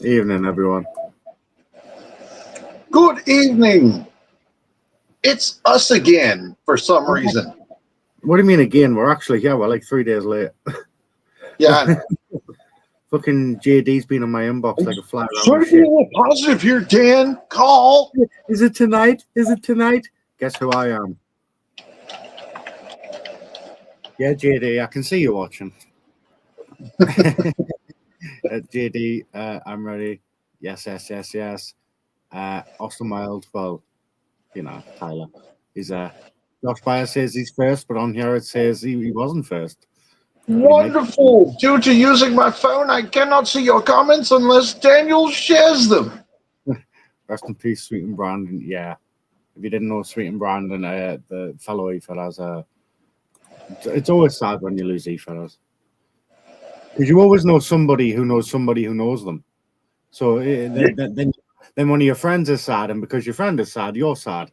Evening, everyone. Good evening. It's us again for some reason. What do you mean again? We're actually here. We're like 3 days late. Yeah. Fucking JD's been on my inbox like a fly. Sorry to be a little positive here, Dan. Call. Is it tonight? Is it tonight? Guess who I am? Yeah, JD, I can see you watching. JD, I'm ready. Yes. Austin Mild, well, you know, Tyler. He's Josh Byers says he's first, but on here it says he wasn't first. Wonderful. Due to using my phone, I cannot see your comments unless Daniel shares them. Rest in peace, Sweet and Brandon. Yeah. If you didn't know Sweet and Brandon, the fellow E-fellas, it's always sad when you lose E-fellas. Because you always know somebody who knows somebody who knows them. So then one of your friends is sad, and because your friend is sad, you're sad.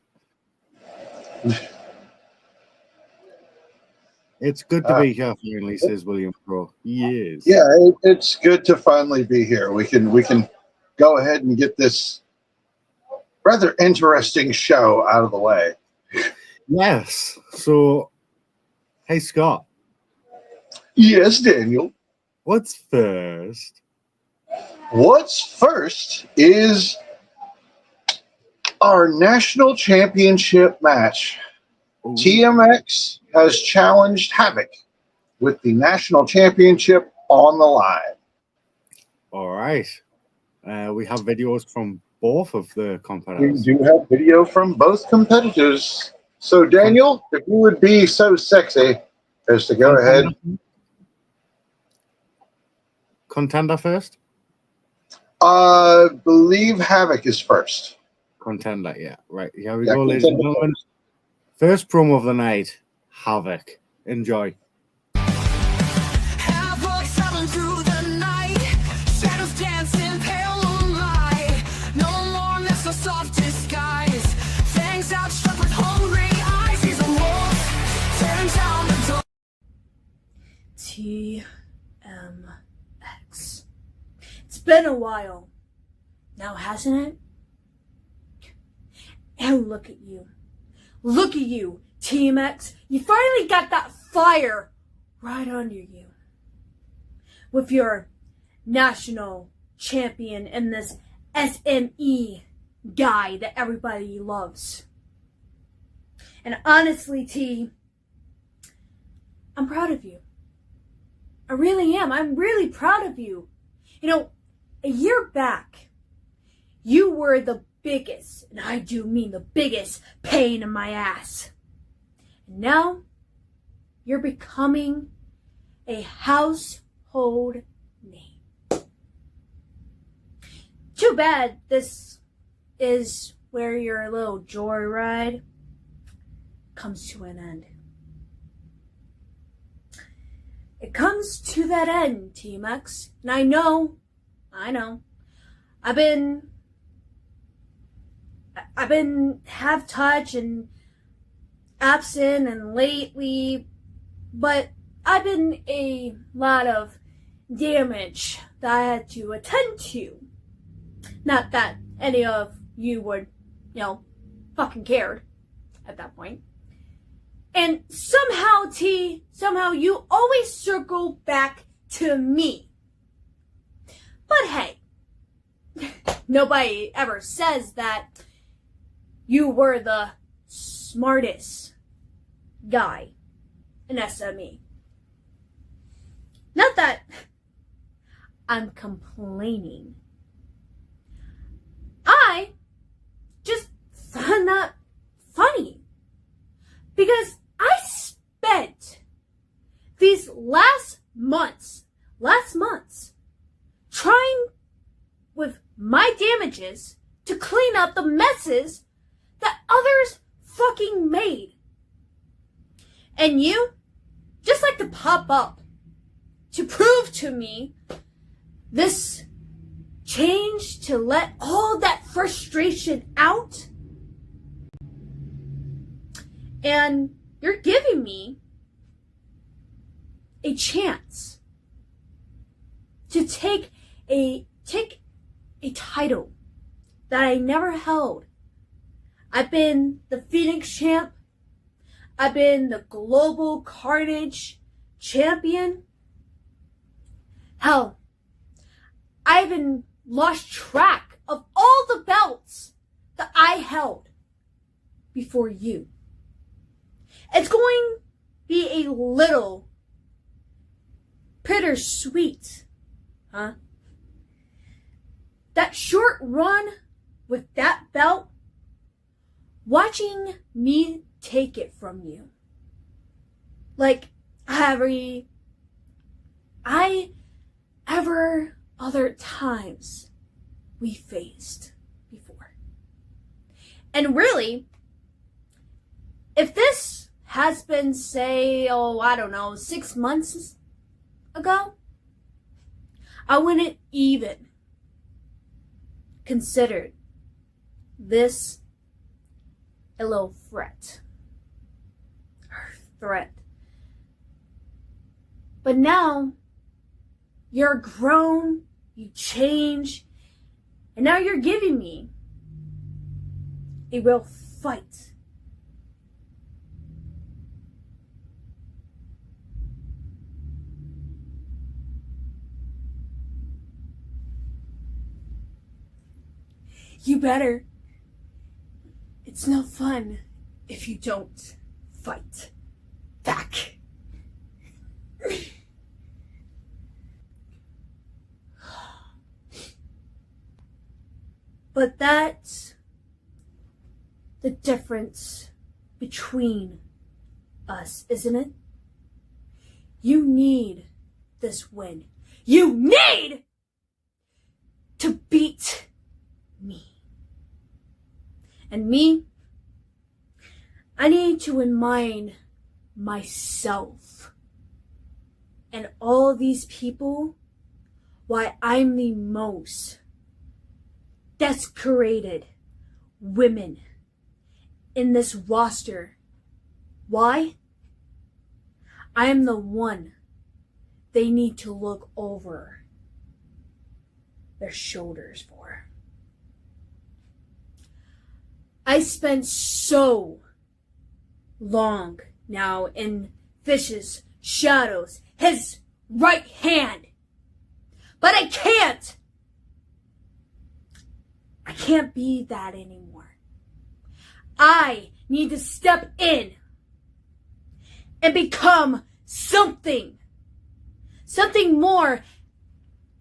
It's good to be here, finally, says William Crow. Yes. Yeah, it's good to finally be here. We can go ahead and get this rather interesting show out of the way. Yes. So, hey, Scott. Yes, Daniel. What's first? What's first is our national championship match. Ooh. TMX has challenged Havoc with the national championship on the line. All right. We have videos from both of the competitors. We do have video from both competitors. So, Daniel, if you would be so sexy as to go ahead. Contender first? I believe Havoc is first. Contender, yeah. Right. Here we go, ladies and gentlemen. First promo of the night, Havoc. Enjoy. Havoc traveling through the night, shadows dancing, pale moonlight. No more nest of soft disguise, fangs outstruck with hungry eyes. He's a wolf, tearing down the door. TMX. It's been a while now, hasn't it? And look at you. Look at you, TMX. You finally got that fire right under you. With your national champion and this SME guy that everybody loves. And honestly, T, I'm proud of you. I really am. I'm really proud of you. You know, a year back, you were the biggest, and I do mean the biggest, pain in my ass. And now, you're becoming a household name. Too bad this is where your little joyride comes to an end. It comes to that end, TMX, and I know, I've been half touch and absent and lately, but I've been a lot of damage that I had to attend to. Not that any of you would, fucking cared at that point. And somehow you always circle back to me. But hey, nobody ever says that you were the smartest guy in SME. Not that I'm complaining. I just found that funny. Because I spent these last months, trying with my damages to clean up the messes that others fucking made. And you just like to pop up to prove to me this change, to let all that frustration out. And you're giving me a chance to take a title that I never held. I've been the Phoenix champ. I've been the Global Carnage champion. Hell, I even lost track of all the belts that I held before you. It's going to be a little bittersweet, huh? That short run with that belt, watching me take it from you. Like every other times we faced before. And really, if this has been, say, 6 months ago, I wouldn't even consider this a little threat. But now, you're grown, you change, and now you're giving me a real fight. You better. It's no fun if you don't fight back. But that's the difference between us, isn't it? You need this win. You need to beat me. And me, I need to remind myself and all these people why I'm the most desecrated women in this roster. Why? I am the one they need to look over their shoulders for. I spent so long now in Fish's shadows, his right hand. But I can't be that anymore. I need to step in and become something more,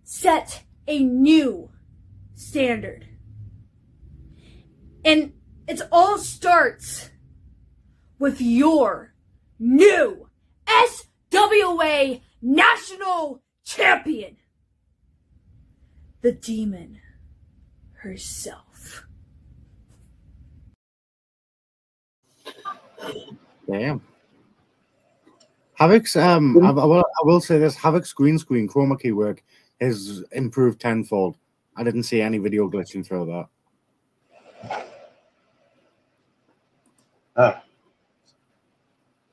set a new standard. And it all starts with your new SWA National Champion, the demon herself. Damn. Havoc's, I will say this, Havoc's green screen chroma key work has improved tenfold. I didn't see any video glitching through that.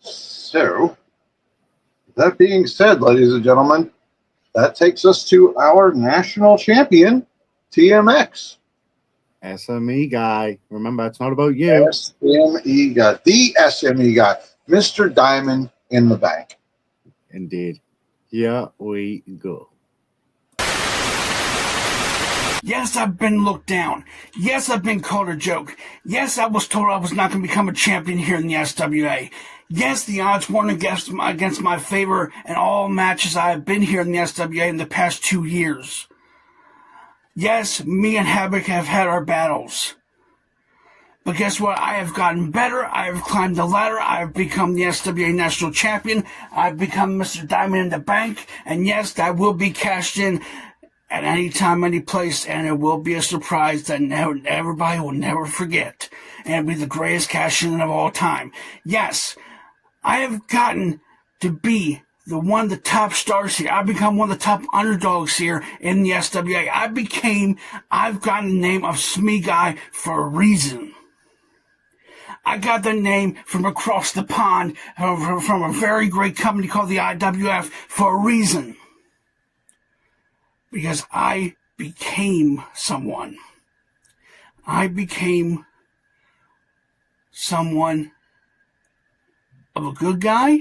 So, that being said, ladies and gentlemen, that takes us to our national champion, TMX. SME Guy. Remember, it's not about you. SME Guy. The SME Guy. Mr. Diamond in the Bank. Indeed. Here we go. Yes, I've been looked down. Yes, I've been called a joke. Yes, I was told I was not going to become a champion here in the SWA. Yes, the odds weren't against my favor in all matches I have been here in the SWA in the past 2 years. Yes, me and Havoc have had our battles. But guess what? I have gotten better. I have climbed the ladder. I have become the SWA National Champion. I've become Mr. Diamond in the Bank. And yes, that will be cashed in at any time, any place, and it will be a surprise that everybody will never forget. And it'll be the greatest cash-in of all time. Yes, I have gotten to be one of the top stars here. I've become one of the top underdogs here in the SWA. I've gotten the name of SME Guy for a reason. I got the name from across the pond, from a very great company called the IWF for a reason. Because I became someone. I became someone of a good guy,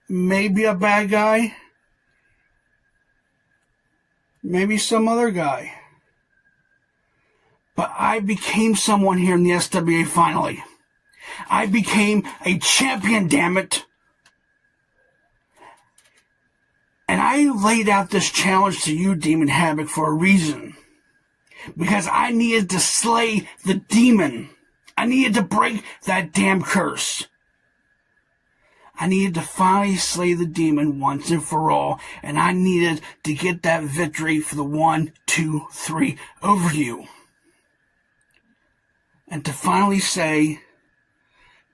maybe a bad guy, maybe some other guy. But I became someone here in the SWA finally. I became a champion, damn it. And I laid out this challenge to you, Demon Havoc, for a reason. Because I needed to slay the demon. I needed to break that damn curse. I needed to finally slay the demon once and for all. And I needed to get that victory for the 1, 2, 3 over you. And to finally say,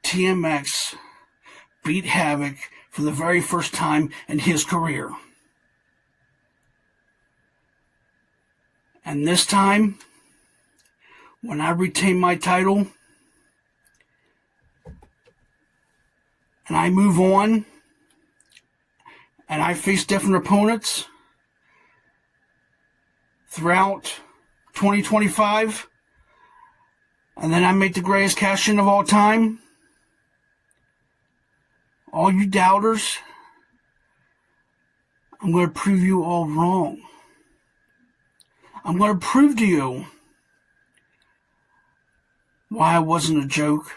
TMX beat Havoc for the very first time in his career. And this time, when I retain my title, and I move on, and I face different opponents throughout 2025, and then I make the greatest cash in of all time, all you doubters, I'm going to prove you all wrong. I'm going to prove to you why I wasn't a joke.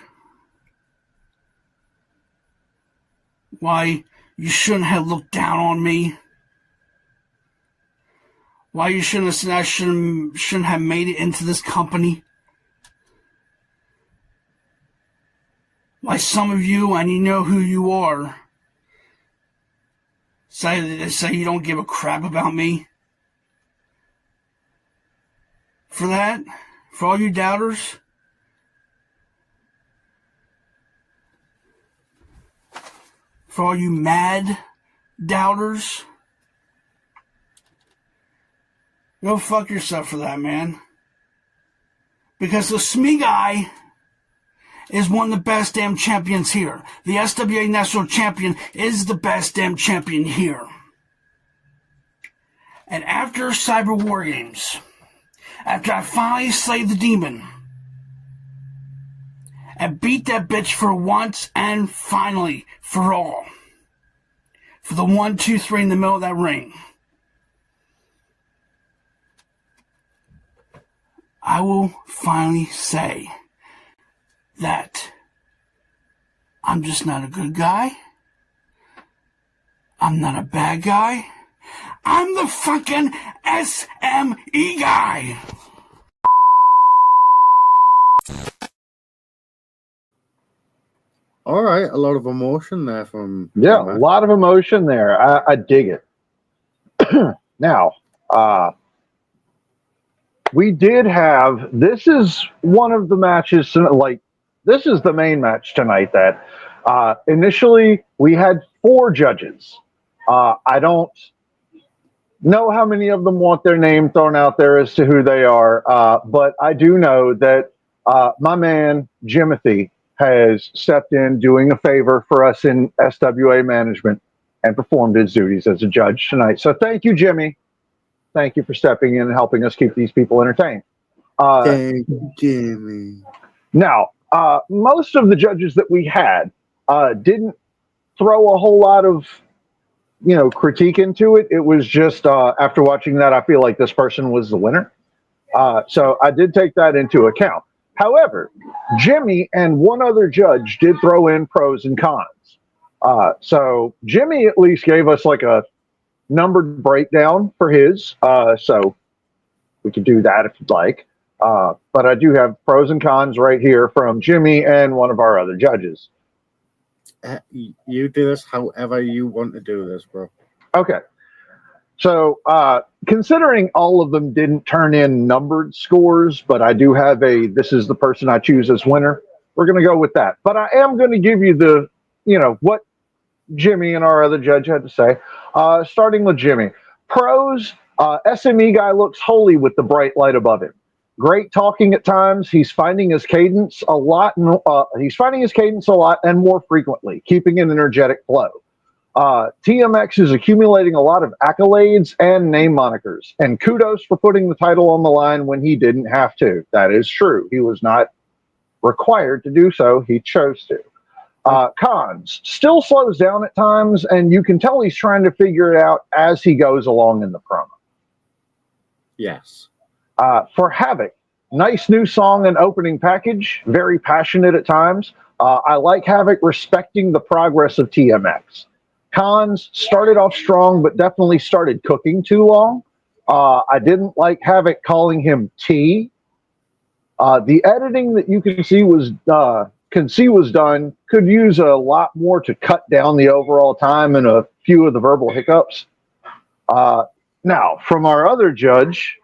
Why you shouldn't have looked down on me. Why you shouldn't have said I shouldn't have made it into this company. Why some of you, and you know who you are, say you don't give a crap about me. For that, for all you doubters, for all you mad doubters, go fuck yourself for that, man. Because the SME Guy is one of the best damn champions here. The SWA National Champion is the best damn champion here. And after Cyber Wargames, after I finally slayed the demon and beat that bitch for once and finally for all, for the 1, 2, 3 in the middle of that ring, I will finally say that I'm just not a good guy. I'm not a bad guy. I'm the fucking SME Guy. All right, a lot of emotion there from... Yeah, a lot of emotion there. I dig it. Now, we did have... This is one of the matches, like, this is the main match tonight that initially we had 4 judges. I don't know how many of them want their name thrown out there as to who they are, but I do know that my man, Johnathen, has stepped in doing a favor for us in SWA management and performed his duties as a judge tonight. So thank you, Jimmy. Thank you for stepping in and helping us keep these people entertained. Thank you, Jimmy. Now, most of the judges that we had didn't throw a whole lot of critique into it. It was just after watching that, I feel like this person was the winner. So I did take that into account. However, Jimmy and one other judge did throw in pros and cons. So Jimmy at least gave us like a numbered breakdown for his. So we could do that if you'd like. But I do have pros and cons right here from Jimmy and one of our other judges. You do this however you want to do this, bro. Okay. So, considering all of them didn't turn in numbered scores, but I do have this is the person I choose as winner, we're going to go with that. But I am going to give you the, what Jimmy and our other judge had to say. Starting with Jimmy. Pros, SME Guy looks holy with the bright light above him. Great talking at times. He's finding his cadence a lot. He's finding his cadence a lot and more frequently, keeping an energetic flow. TMX is accumulating a lot of accolades and name monikers, and kudos for putting the title on the line when he didn't have to. That is true. He was not required to do so. He chose to. Cons still slows down at times, and you can tell he's trying to figure it out as he goes along in the promo. Yes. For Havoc, nice new song and opening package. Very passionate at times. I like Havoc respecting the progress of TMX. Cons started off strong, but definitely started cooking too long. I didn't like Havoc calling him T. The editing that you can see was done. Could use a lot more to cut down the overall time and a few of the verbal hiccups. Now, from our other judge,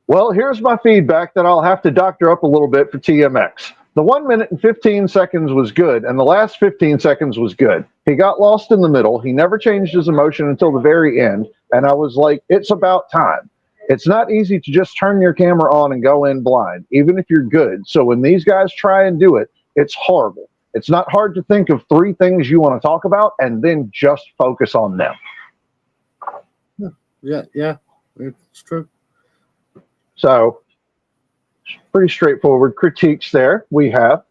well, here's my feedback that I'll have to doctor up a little bit for TMX. The 1 minute and 15 seconds was good, and the last 15 seconds was good. He got lost in the middle. He never changed his emotion until the very end, and I was like, it's about time. It's not easy to just turn your camera on and go in blind, even if you're good. So when these guys try and do it, it's horrible. It's not hard to think of 3 things you want to talk about and then just focus on them. Yeah, it's true. So, pretty straightforward critiques there we have.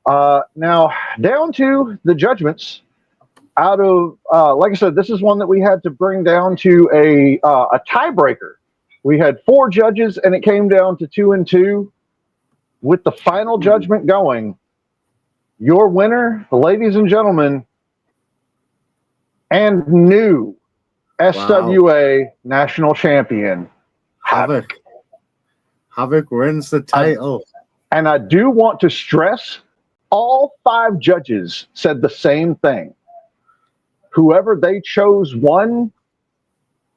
Now, down to the judgments. Out of, like I said, this is one that we had to bring down to a tiebreaker. We had 4 judges, and it came down to 2 and 2. With the final judgment going, your winner, ladies and gentlemen, and new SWA National Champion, Havoc. Havoc wins the title. And I do want to stress, all 5 judges said the same thing. Whoever they chose won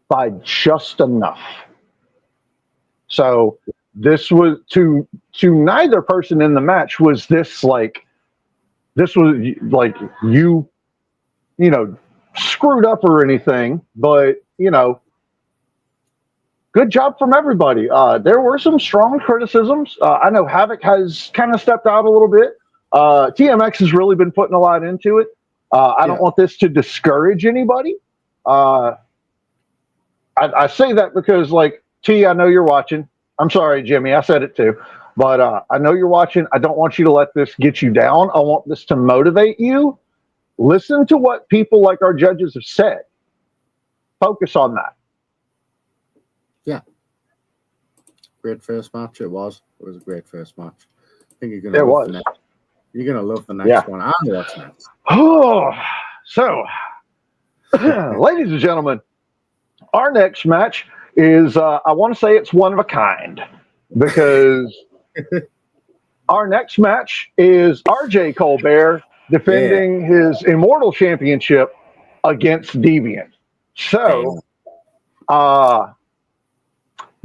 by just enough. So this was to neither person in the match was this like you screwed up or anything, but good job from everybody. There were some strong criticisms. I know Havoc has kind of stepped out a little bit. TMX has really been putting a lot into it. I don't want this to discourage anybody. I say that because, like, T, I know you're watching. I'm sorry, Jimmy, I said it too. But I know you're watching. I don't want you to let this get you down. I want this to motivate you. Listen to what people like our judges have said. Focus on that. Yeah. Great first match it was. It was a great first match. I think you're gonna love the next one. And what's next. Oh, so ladies and gentlemen, our next match is I want to say it's one of a kind, because our next match is RJ Colbert defending his Immortal Championship against Deviant. So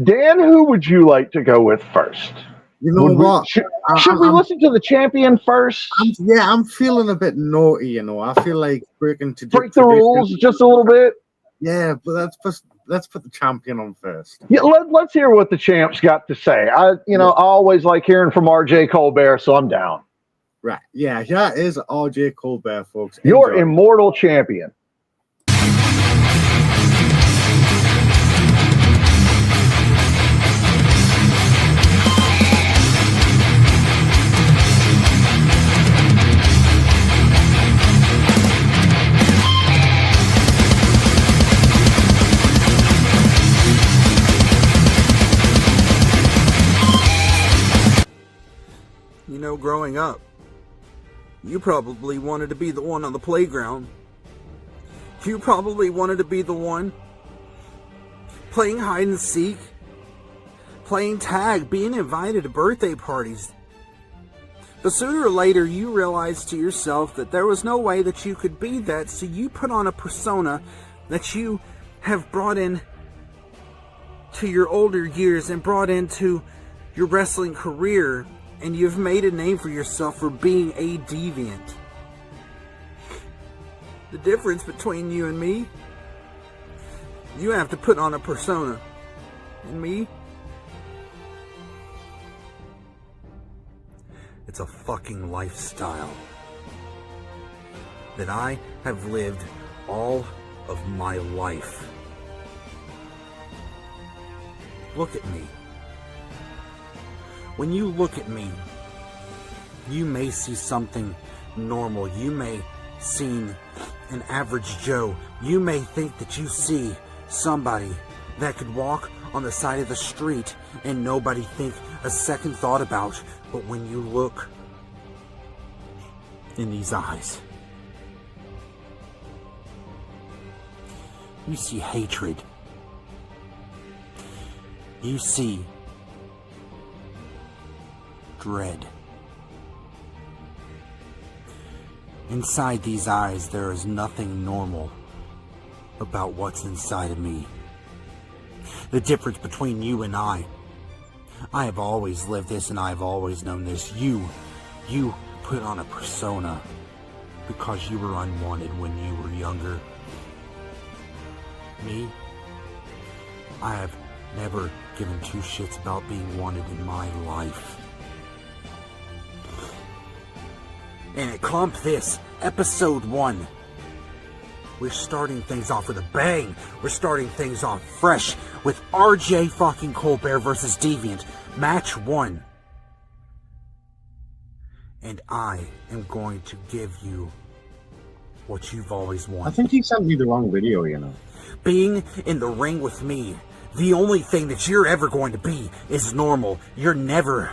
Dan, who would you like to go with first? You know what? Should we listen to the champion first? I'm feeling a bit naughty, I feel like break the rules just a little bit. Yeah, but let's put the champion on first. Yeah, let's hear what the champ's got to say. I always like hearing from RJ Colbert, so I'm down. Right. Yeah, here is RJ Colbert, folks. Enjoy. Your Immortal Champion. Growing up, you probably wanted to be the one on the playground. You probably wanted to be the one playing hide and seek, playing tag, being invited to birthday parties. But sooner or later, you realized to yourself that there was no way that you could be that, so you put on a persona that you have brought in to your older years and brought into your wrestling career. And you've made a name for yourself for being a deviant. The difference between you and me, you have to put on a persona. And me, it's a fucking lifestyle that I have lived all of my life. Look at me. When you look at me, you may see something normal. You may see an average Joe. You may think that you see somebody that could walk on the side of the street and nobody think a second thought about. But when you look in these eyes, you see hatred. You see dread. Inside these eyes, there is nothing normal about what's inside of me. The difference between you and I have always lived this and I've always known this. You put on a persona because you were unwanted when you were younger. Me, I have never given two shits about being wanted in my life. And at Comp This, Episode 1, we're starting things off with a bang. We're starting things off fresh with RJ fucking Colbert versus Deviant, Match 1. And I am going to give you what you've always wanted. I think he sent me the wrong video, you know. Being in the ring with me, the only thing that you're ever going to be is normal. You're never,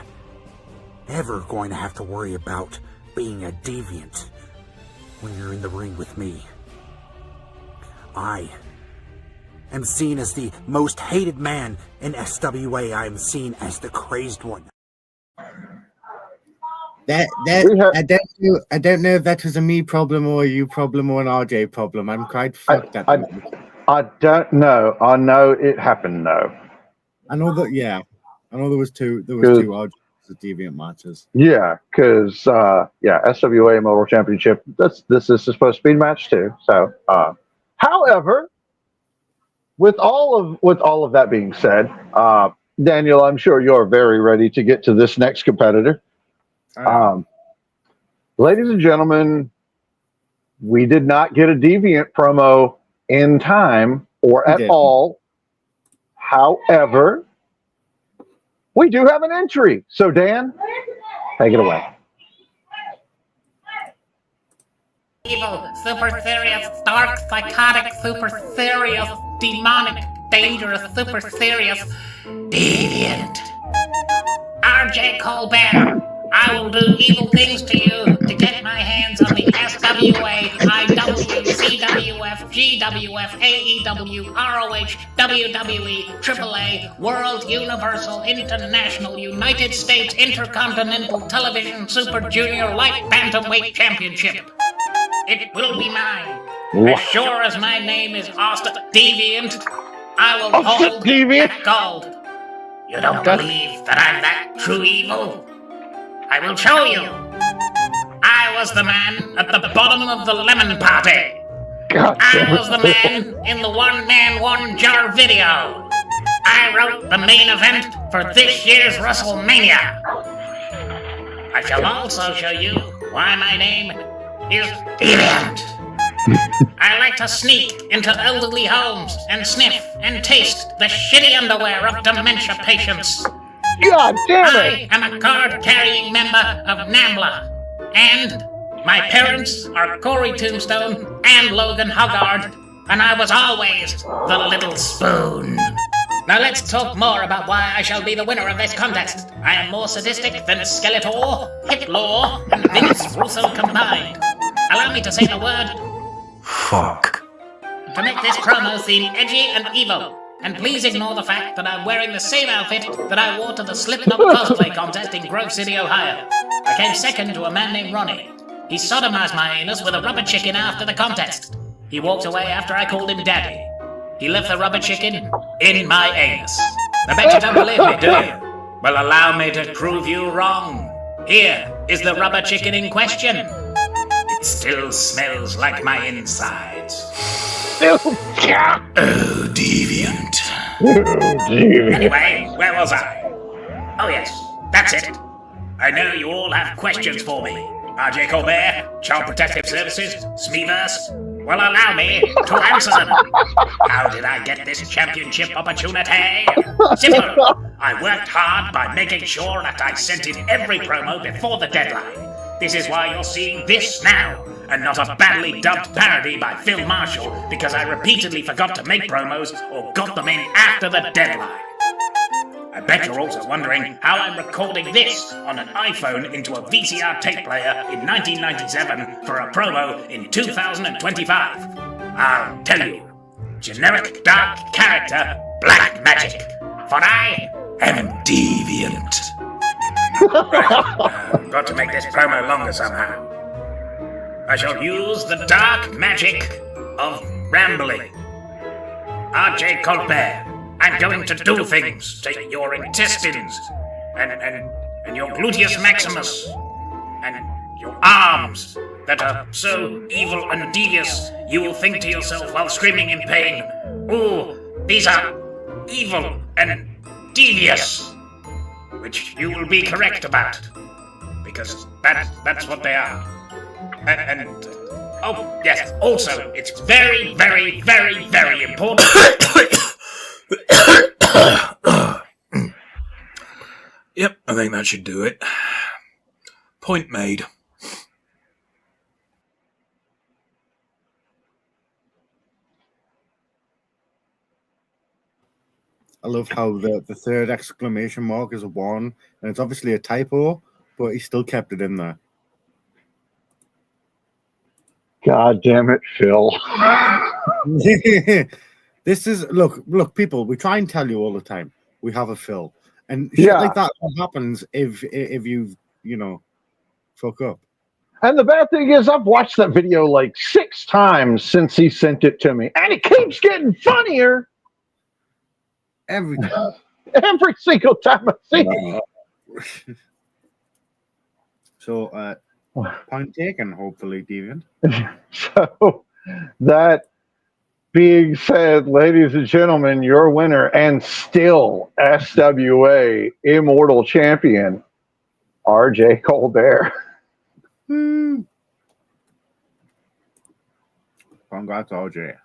ever going to have to worry about being a deviant when you're in the ring with me. I am seen as the most hated man in SWA. I am seen as the crazed one. I don't know if that was a me problem or a you problem or an RJ problem. I'm quite fucked at the moment. I don't know. I know it happened though. I know there was two RJ Deviant matches. Yeah, because SWA Immortal Championship. This is supposed to be match 2. So, however, with all of that being said, Daniel, I'm sure you're very ready to get to this next competitor. Ladies and gentlemen, we did not get a Deviant promo in time or at all. However, we do have an entry. So, Dan, take it away. Evil, super serious, dark, psychotic, super serious, demonic, dangerous, super serious, deviant. RJ Colbert, I will do evil things to you to get my hands on the SWA, IW, CWF, GWF, AEW, ROH, WWE, AAA, World, Universal, International, United States, Intercontinental Television, Super Junior Light Bantamweight Championship. It will be mine. As sure as my name is Austin Deviant, I will hold that gold. You don't believe that I'm that true evil? I will show you. I was the man at the bottom of the lemon party. I was the man in the One Man, One Jar video. I wrote the main event for this year's WrestleMania. I shall also show you why my name is Deviant. I like to sneak into elderly homes and sniff and taste the shitty underwear of dementia patients. God damn it! I am a card-carrying member of NAMBLA, and my parents are Corey Tombstone and Logan Hoggard, and I was always the little spoon. Now let's talk more about why I shall be the winner of this contest. I am more sadistic than Skeletor, Hitler, and Vince Russo combined. Allow me to say the word fuck to make this promo seem edgy and evil. And please ignore the fact that I'm wearing the same outfit that I wore to the Slipknot cosplay contest in Grove City, Ohio. I came second to a man named Ronnie. He sodomized my anus with a rubber chicken after the contest. He walked away after I called him daddy. He left the rubber chicken in my anus. I bet you don't believe me, do you? Well, allow me to prove you wrong. Here is the rubber chicken in question. It still smells like my insides. Oh, Deviant. Anyway, where was I? Oh yes, that's it. I know you all have questions for me. RJ Colbert, Child Protective Services, Smeeverse. Well, allow me to answer them. How did I get this championship opportunity? Simple. I worked hard by making sure that I sent in every promo before the deadline. This is why you're seeing this now, and not a badly dubbed parody by Phil Marshall because I repeatedly forgot to make promos or got them in after the deadline. I bet you're also wondering how I'm recording this on an iPhone into a VCR tape player in 1997 for a promo in 2025. I'll tell you. Generic dark character, black magic. For I am Deviant. Right, got to make this promo longer somehow. I shall use the dark magic of rambling. R.J. Colbert. I'm going to do things to your intestines, and your gluteus maximus, and your arms that are so evil and devious you will think to yourself while screaming in pain, "Ooh, these are evil and devious," which you will be correct about, because that's what they are. And oh yes, also it's very, very, very, very important. Yep, I think that should do it. Point made. I love how the third exclamation mark is a 1, and it's obviously a typo, but he still kept it in there. God damn it, Phil. This is look, people. We try and tell you all the time we have a Phil, and shit like that happens if you fuck up. And the bad thing is, I've watched that video like 6 times since he sent it to me, and it keeps getting funnier every single time I see it. So, point taken. Hopefully, Deviant. So that being said, ladies and gentlemen, your winner and still SWA Immortal Champion, R.J. Colbert. Congrats, RJ.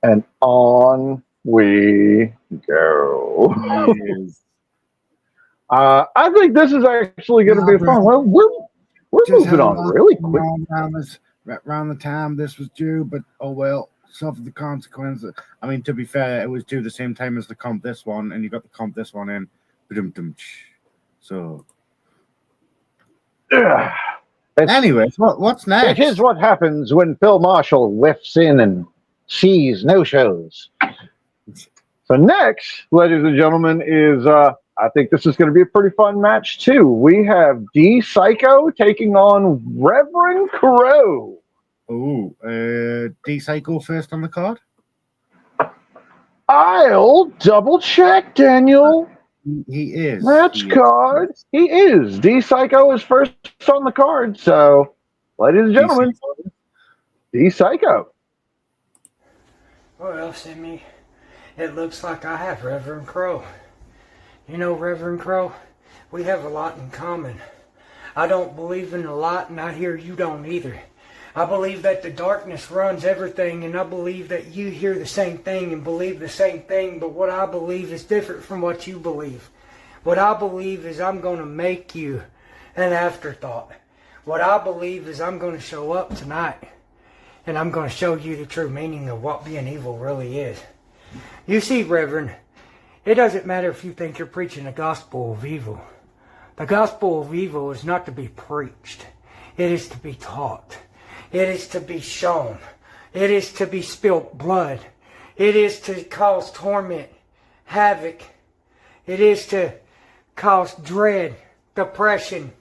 And on we go. Yes. I think this is actually going to be fun. Well, we're moving on really quick. Around the time this was due, but oh well, suffered the consequences. I mean, to be fair, it was due the same time as the comp this one, and you got the comp this one in. So, anyways, what's next? It is what happens when Phil Marshall whiffs in and sees no shows. So next, ladies and gentlemen, is I think this is going to be a pretty fun match too. We have D Psycho taking on Reverend Crow. Ooh, D Psycho first on the card? I'll double check, Daniel. He is. Match card. He is. D Psycho is first on the card. So, ladies and gentlemen, D Psycho. Well, Simi, it looks like I have Reverend Crow. You know, Reverend Crow, we have a lot in common. I don't believe in a lot, and I hear you don't either. I believe that the darkness runs everything, and I believe that you hear the same thing and believe the same thing, but what I believe is different from what you believe. What I believe is I'm going to make you an afterthought. What I believe is I'm going to show up tonight, and I'm going to show you the true meaning of what being evil really is. You see, Reverend, it doesn't matter if you think you're preaching the gospel of evil. The gospel of evil is not to be preached. It is to be taught. It is to be shown. It is to be spilt blood. It is to cause torment, havoc. It is to cause dread, depression.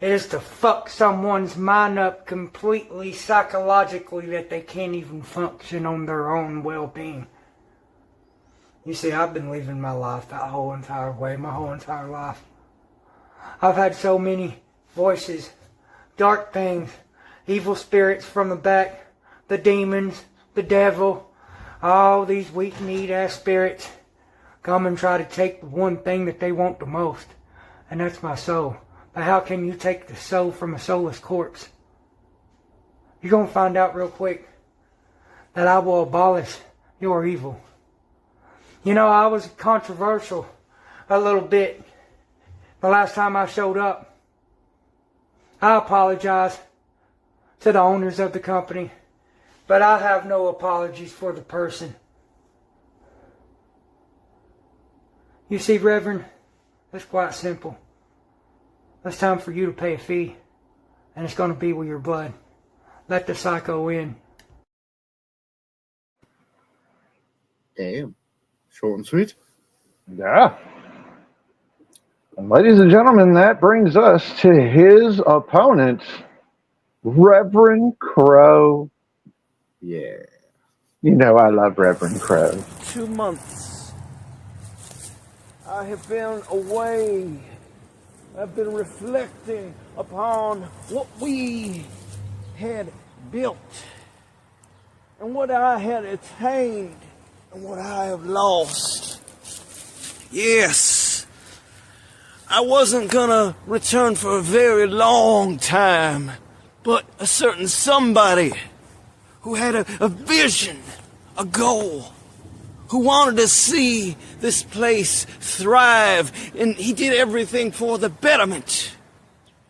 It is to fuck someone's mind up completely psychologically that they can't even function on their own well-being. You see, I've been living my life that whole entire way, my whole entire life. I've had so many voices, dark things, evil spirits from the back, the demons, the devil, all these weak-kneed ass spirits come and try to take the one thing that they want the most, and that's my soul. But how can you take the soul from a soulless corpse? you're going to find out real quick that I will abolish your evil. You know, I was controversial a little bit the last time I showed up. I apologize to the owners of the company, but I have no apologies for the person. You see, Reverend, it's quite simple. It's time for you to pay a fee, and it's going to be with your blood. Let the psycho in. Damn. Short and sweet. Yeah. And ladies and gentlemen, that brings us to his opponent, Reverend Crow. Yeah. You know I love Reverend Crow. 2 months. I have been away. I've been reflecting upon what we had built and what I had attained and what I have lost. Yes, I wasn't gonna return for a very long time, but a certain somebody who had a vision, a goal, who wanted to see this place thrive, and he did everything for the betterment.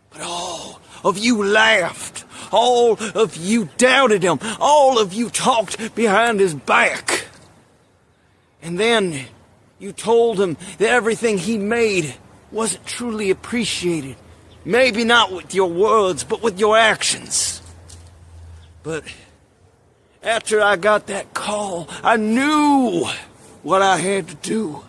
But all of you laughed. All of you doubted him. All of you talked behind his back. And then you told him that everything he made wasn't truly appreciated. Maybe not with your words, but with your actions. But after I got that call, I knew what I had to do.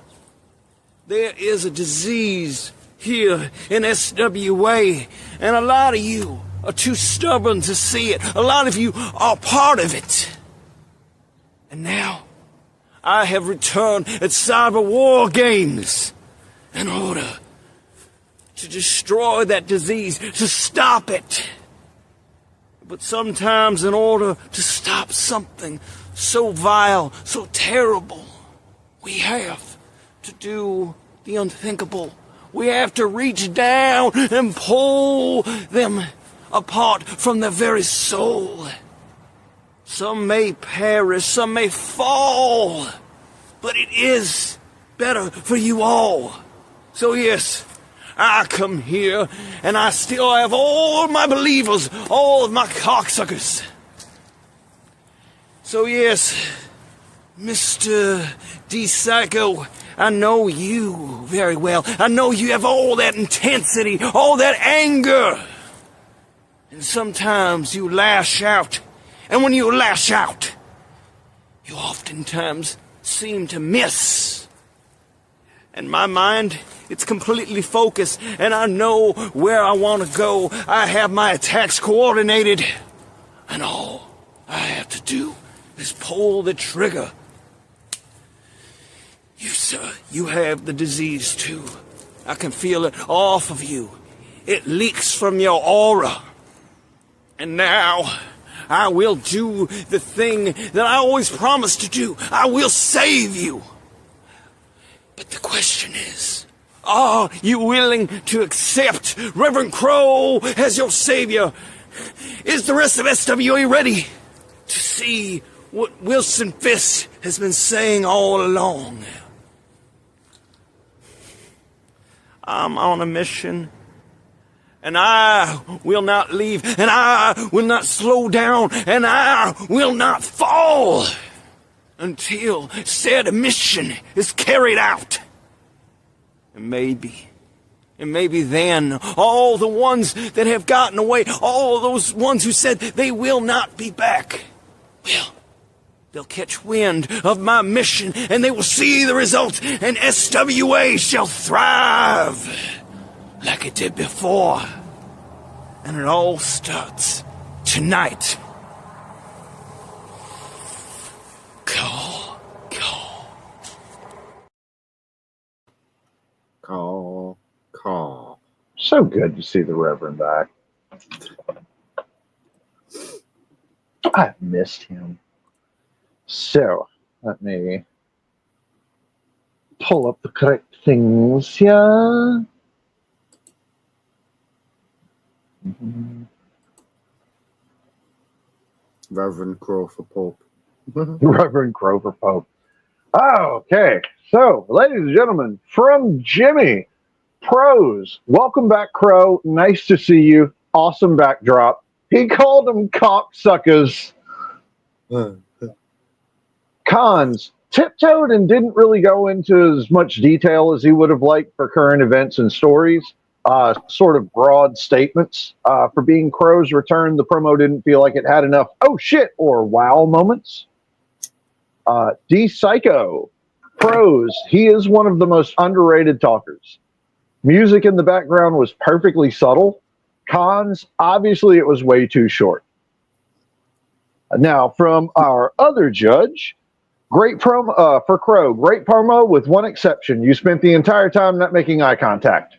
There is a disease here in SWA, and a lot of you are too stubborn to see it. A lot of you are part of it. And now, I have returned at Cyber Wargames in order to destroy that disease, to stop it. But sometimes in order to stop something so vile, so terrible, we have to do the unthinkable. We have to reach down and pull them apart from their very soul. Some may perish, some may fall, but it is better for you all. So yes, I come here, and I still have all my believers, all of my cocksuckers. So yes, Mr. D. Psycho, I know you very well. I know you have all that intensity, all that anger. And sometimes you lash out. And when you lash out, you oftentimes seem to miss. And my mind, it's completely focused, and I know where I want to go. I have my attacks coordinated. And all I have to do is pull the trigger. You, sir, you have the disease too. I can feel it off of you. It leaks from your aura. And now, I will do the thing that I always promised to do. I will save you. But the question is, are you willing to accept Reverend Crow as your savior? Is the rest of SWA ready to see what Wilson Fisk has been saying all along? I'm on a mission, and I will not leave, and I will not slow down, and I will not fall until said mission is carried out. And maybe then, all the ones that have gotten away, all those ones who said they will not be back, well, they'll catch wind of my mission, and they will see the results, and SWA shall thrive like it did before. And it all starts tonight. Call. So good to see the Reverend back. I missed him. So, let me pull up the correct things here. Reverend Crow for Pope. Reverend Crow for Pope. Okay, so, ladies and gentlemen, from Jimmy, pros. Welcome back, Crow. Nice to see you. Awesome backdrop. He called them cocksuckers. Cons. Tiptoed and didn't really go into as much detail as he would have liked for current events and stories. Sort of broad statements. For being Crow's return, the promo didn't feel like it had enough oh shit or wow moments. D Psycho. Pros. He is one of the most underrated talkers. Music in the background was perfectly subtle. Cons, obviously it was way too short. Now, from our other judge, great promo for Crow. Great promo with one exception. You spent the entire time not making eye contact.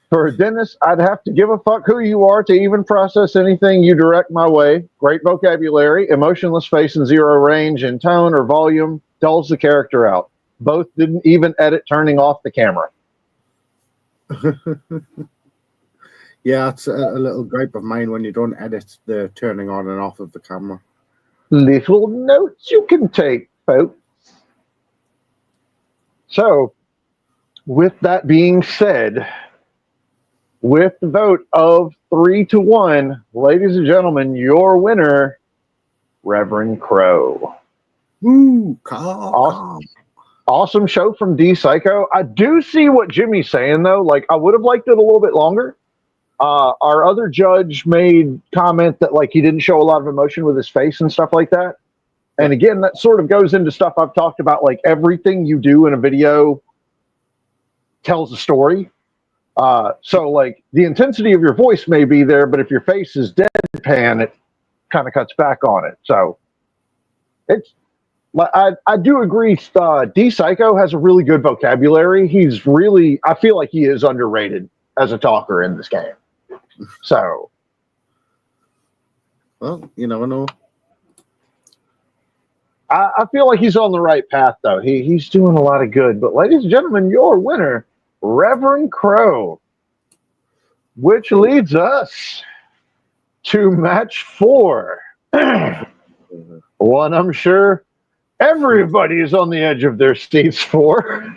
For Dennis, I'd have to give a fuck who you are to even process anything you direct my way. Great vocabulary, emotionless face and zero range in tone or volume dulls the character out. Both didn't even edit turning off the camera. Yeah, it's a little gripe of mine when you don't edit the turning on and off of the camera. Little notes you can take, folks. So, with that being said, with the vote of 3-1, ladies and gentlemen, your winner, Reverend Crow. Woo! Awesome show from D Psycho. I do see what Jimmy's saying, though. Like, I would have liked it a little bit longer. Our other judge made comment that, like, he didn't show a lot of emotion with his face and stuff like that. And again, that sort of goes into stuff I've talked about, like, everything you do in a video tells a story. So, like, the intensity of your voice may be there, but if your face is deadpan, it kind of cuts back on it. So, I do agree. D Psycho has a really good vocabulary. He's really, I feel like he is underrated as a talker in this game. So, well, you never know. I feel like he's on the right path, though. He's doing a lot of good. But, ladies and gentlemen, your winner, Reverend Crow, which leads us to match 4. One I'm sure everybody is on the edge of their seats for.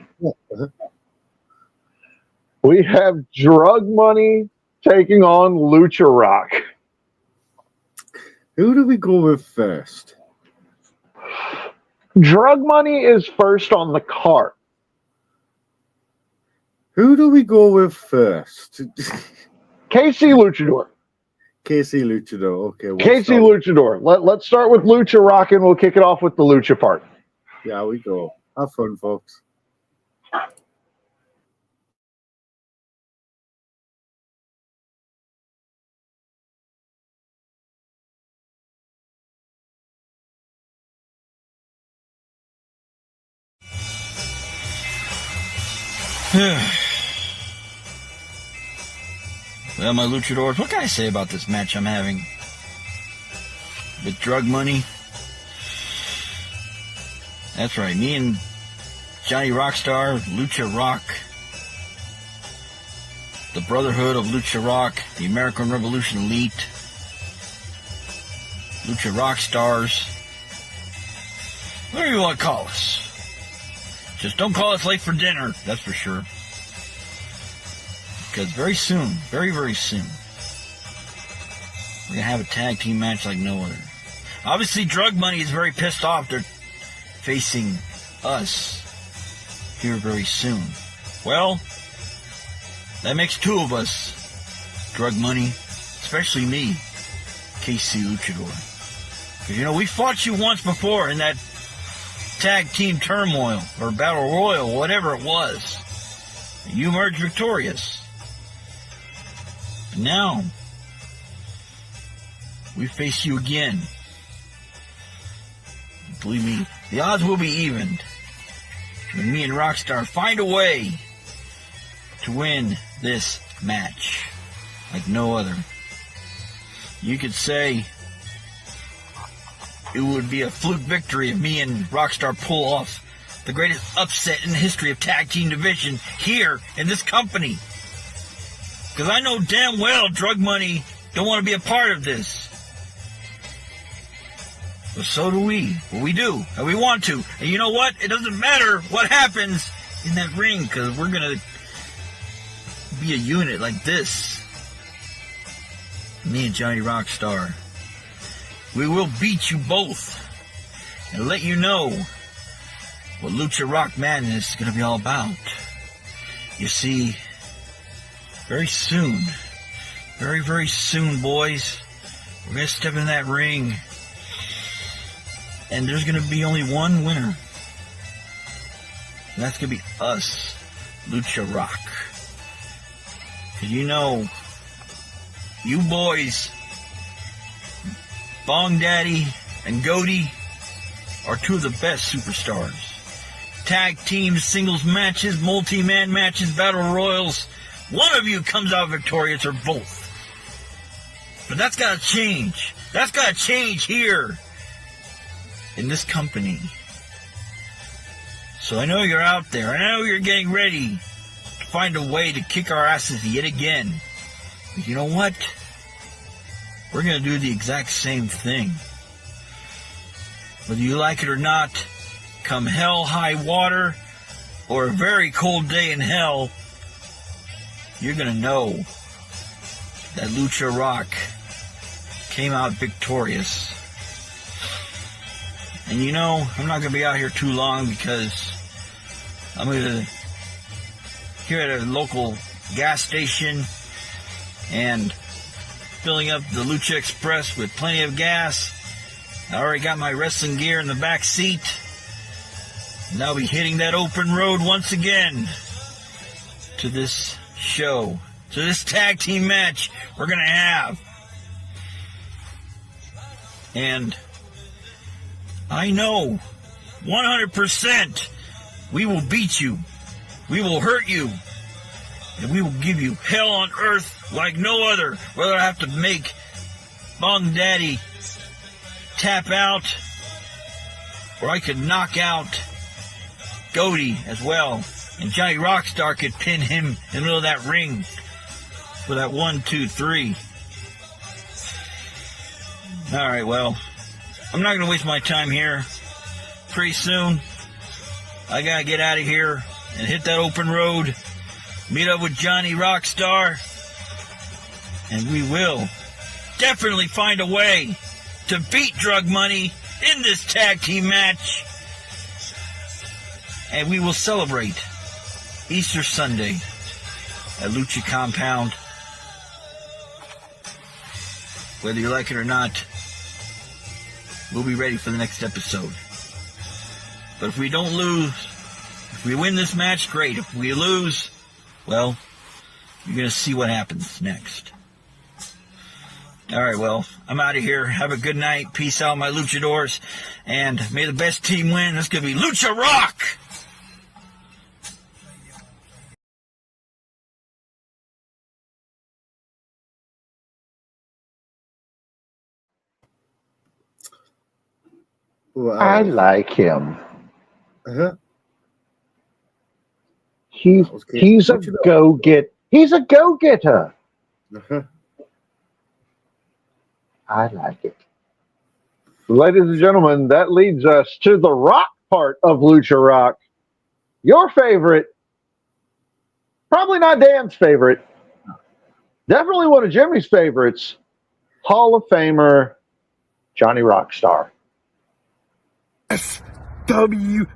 We have Drug Money taking on Lucha Rock. Who do we go with first? Drug Money is first on the card. Who do we go with first? KC Luchador. KC Luchador. Okay. KC Luchador. Let's start with Lucha Rock and we'll kick it off with the Lucha part. Yeah, we go. Have fun, folks. Well, my luchadors, what can I say about this match I'm having with Drug Money? That's right, me and Johnny Rockstar, Lucha Rock, the Brotherhood of Lucha Rock, the American Revolution Elite, Lucha Rock Stars, whatever you want to call us. Just don't call us late for dinner, that's for sure. Because very soon, very, very soon, we're going to have a tag team match like no other. Obviously, Drug Money is very pissed off. They're facing us here very soon. Well, that makes 2 of us. Drug Money, especially me, KC Luchador. Because, you know, we fought you once before in that tag team turmoil, or battle royal, whatever it was. You emerged victorious. Now, we face you again. Believe me, the odds will be evened. When me and Rockstar find a way to win this match like no other. You could say it would be a fluke victory if me and Rockstar pull off the greatest upset in the history of tag team division here in this company. Because I know damn well Drug Money don't want to be a part of this. But so do we. Well, we do, and we want to. And you know what? It doesn't matter what happens in that ring, because we're going to be a unit like this. Me and Johnny Rockstar. We will beat you both and let you know what Lucha Rock Madness is going to be all about. You see, very soon, very, very soon, boys, we're going to step in that ring, and there's going to be only one winner. And that's going to be us, Lucha Rock. Because you know, you boys, Bong Daddy and Goaty, are two of the best superstars. Tag teams, singles matches, multi-man matches, battle royals. One of you comes out victorious, or both. But that's got to change. That's got to change here in this company. So I know you're out there. I know you're getting ready to find a way to kick our asses yet again. But you know what? We're going to do the exact same thing. Whether you like it or not, come hell, high water, or a very cold day in hell, you're going to know that Lucha Rock came out victorious. And you know, I'm not going to be out here too long, because I'm going to here at a local gas station and filling up the Lucha Express with plenty of gas. I already got my wrestling gear in the back seat. And I'll be hitting that open road once again to this show, to this tag team match we're going to have. And I know 100% we will beat you. We will hurt you. And we will give you hell on earth like no other. Whether I have to make Bong Daddy tap out, or I could knock out Goaty as well. And Johnny Rockstar could pin him in the middle of that ring for that 1, 2, 3. Alright, well, I'm not going to waste my time here. Pretty soon, I got to get out of here and hit that open road. Meet up with Johnny Rockstar. And we will definitely find a way to beat Drug Money in this tag team match. And we will celebrate Easter Sunday at Lucha Compound. Whether you like it or not, we'll be ready for the next episode. But if we don't lose, if we win this match, great. If we lose, well, you're going to see what happens next. Alright, well, I'm out of here. Have a good night. Peace out, my luchadors. And may the best team win. That's going to be Lucha Rock! Wow. I like him. Uh-huh. He's a He's a go-getter. Uh-huh. I like it. Ladies and gentlemen, that leads us to the rock part of Lucha Rock. Your favorite, probably not Dan's favorite, definitely one of Jimmy's favorites, Hall of Famer Johnny Rockstar. SWA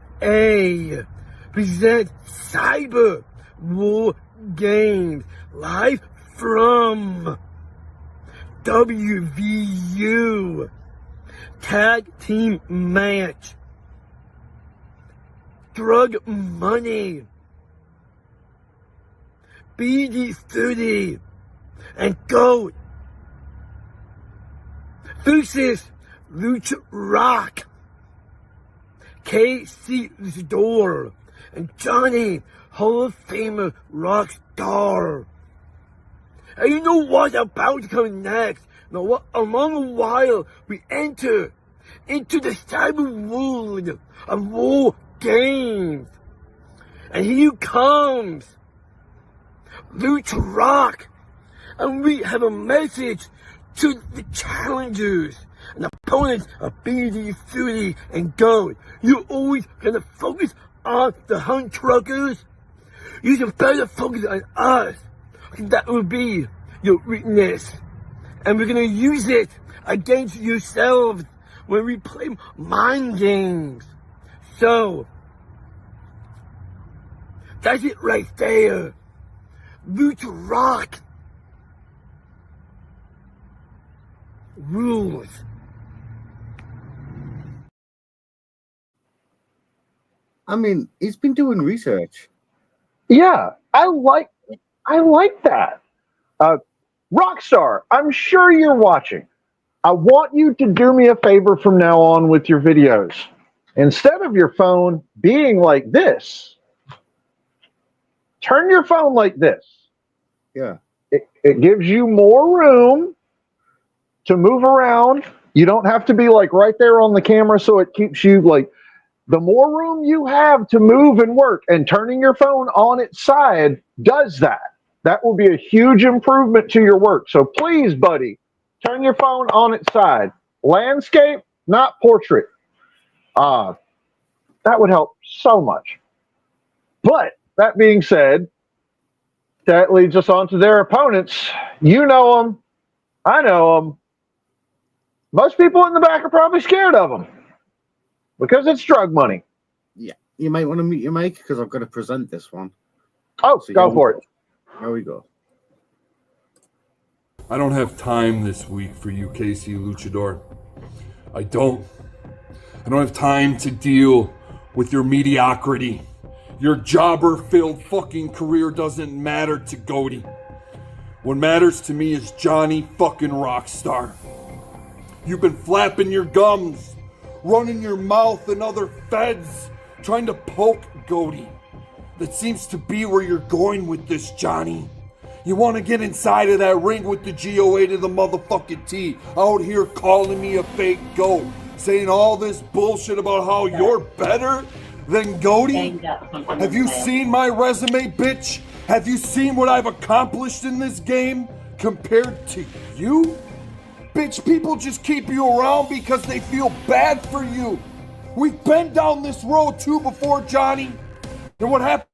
presents Cyber War Games live from WVU Tag Team Match. Drug Money, BD30 and Gold versus Lucha Rock, KC Luchador, and Johnny Hall of Famer Rockstar. And you know what's about to come next? Now, what along the while we enter into the cyber world of War Games. And here comes Lucha Rock. And we have a message to the challengers an opponent's ability, fury, and gold. You're always gonna focus on the hunt truckers. You should better focus on us. That will be your weakness. And we're gonna use it against yourselves when we play mind games. So, that's it right there. Lucha Rock rules. I mean, he's been doing research. Yeah, I like that. Rockstar, I'm sure you're watching. I want you to do me a favor from now on with your videos. Instead of your phone being like this, turn your phone like this. Yeah. It gives you more room to move around. You don't have to be like right there on the camera, so it keeps you like, the more room you have to move and work, and turning your phone on its side does that. That will be a huge improvement to your work. So please, buddy, turn your phone on its side. Landscape, not portrait. That would help so much. But that being said, that leads us on to their opponents. You know them. I know them. Most people in the back are probably scared of them because it's drug money. Yeah. You might want to mute your mic because I've got to present this one. Oh, so go for it. There we go. I don't have time this week for you, Casey Luchador. I don't have time to deal with your mediocrity. Your jobber-filled fucking career doesn't matter to Goaty. What matters to me is Johnny fucking Rockstar. You've been flapping your gums, running your mouth and other feds, trying to poke Goaty. That seems to be where you're going with this, Johnny. You want to get inside of that ring with the GOA to the motherfucking T, out here calling me a fake goat, saying all this bullshit about how you're better than Goaty? Have you seen my resume, bitch? Have you seen what I've accomplished in this game compared to you? Bitch, people just keep you around because they feel bad for you. We've been down this road too before, Johnny. And what happened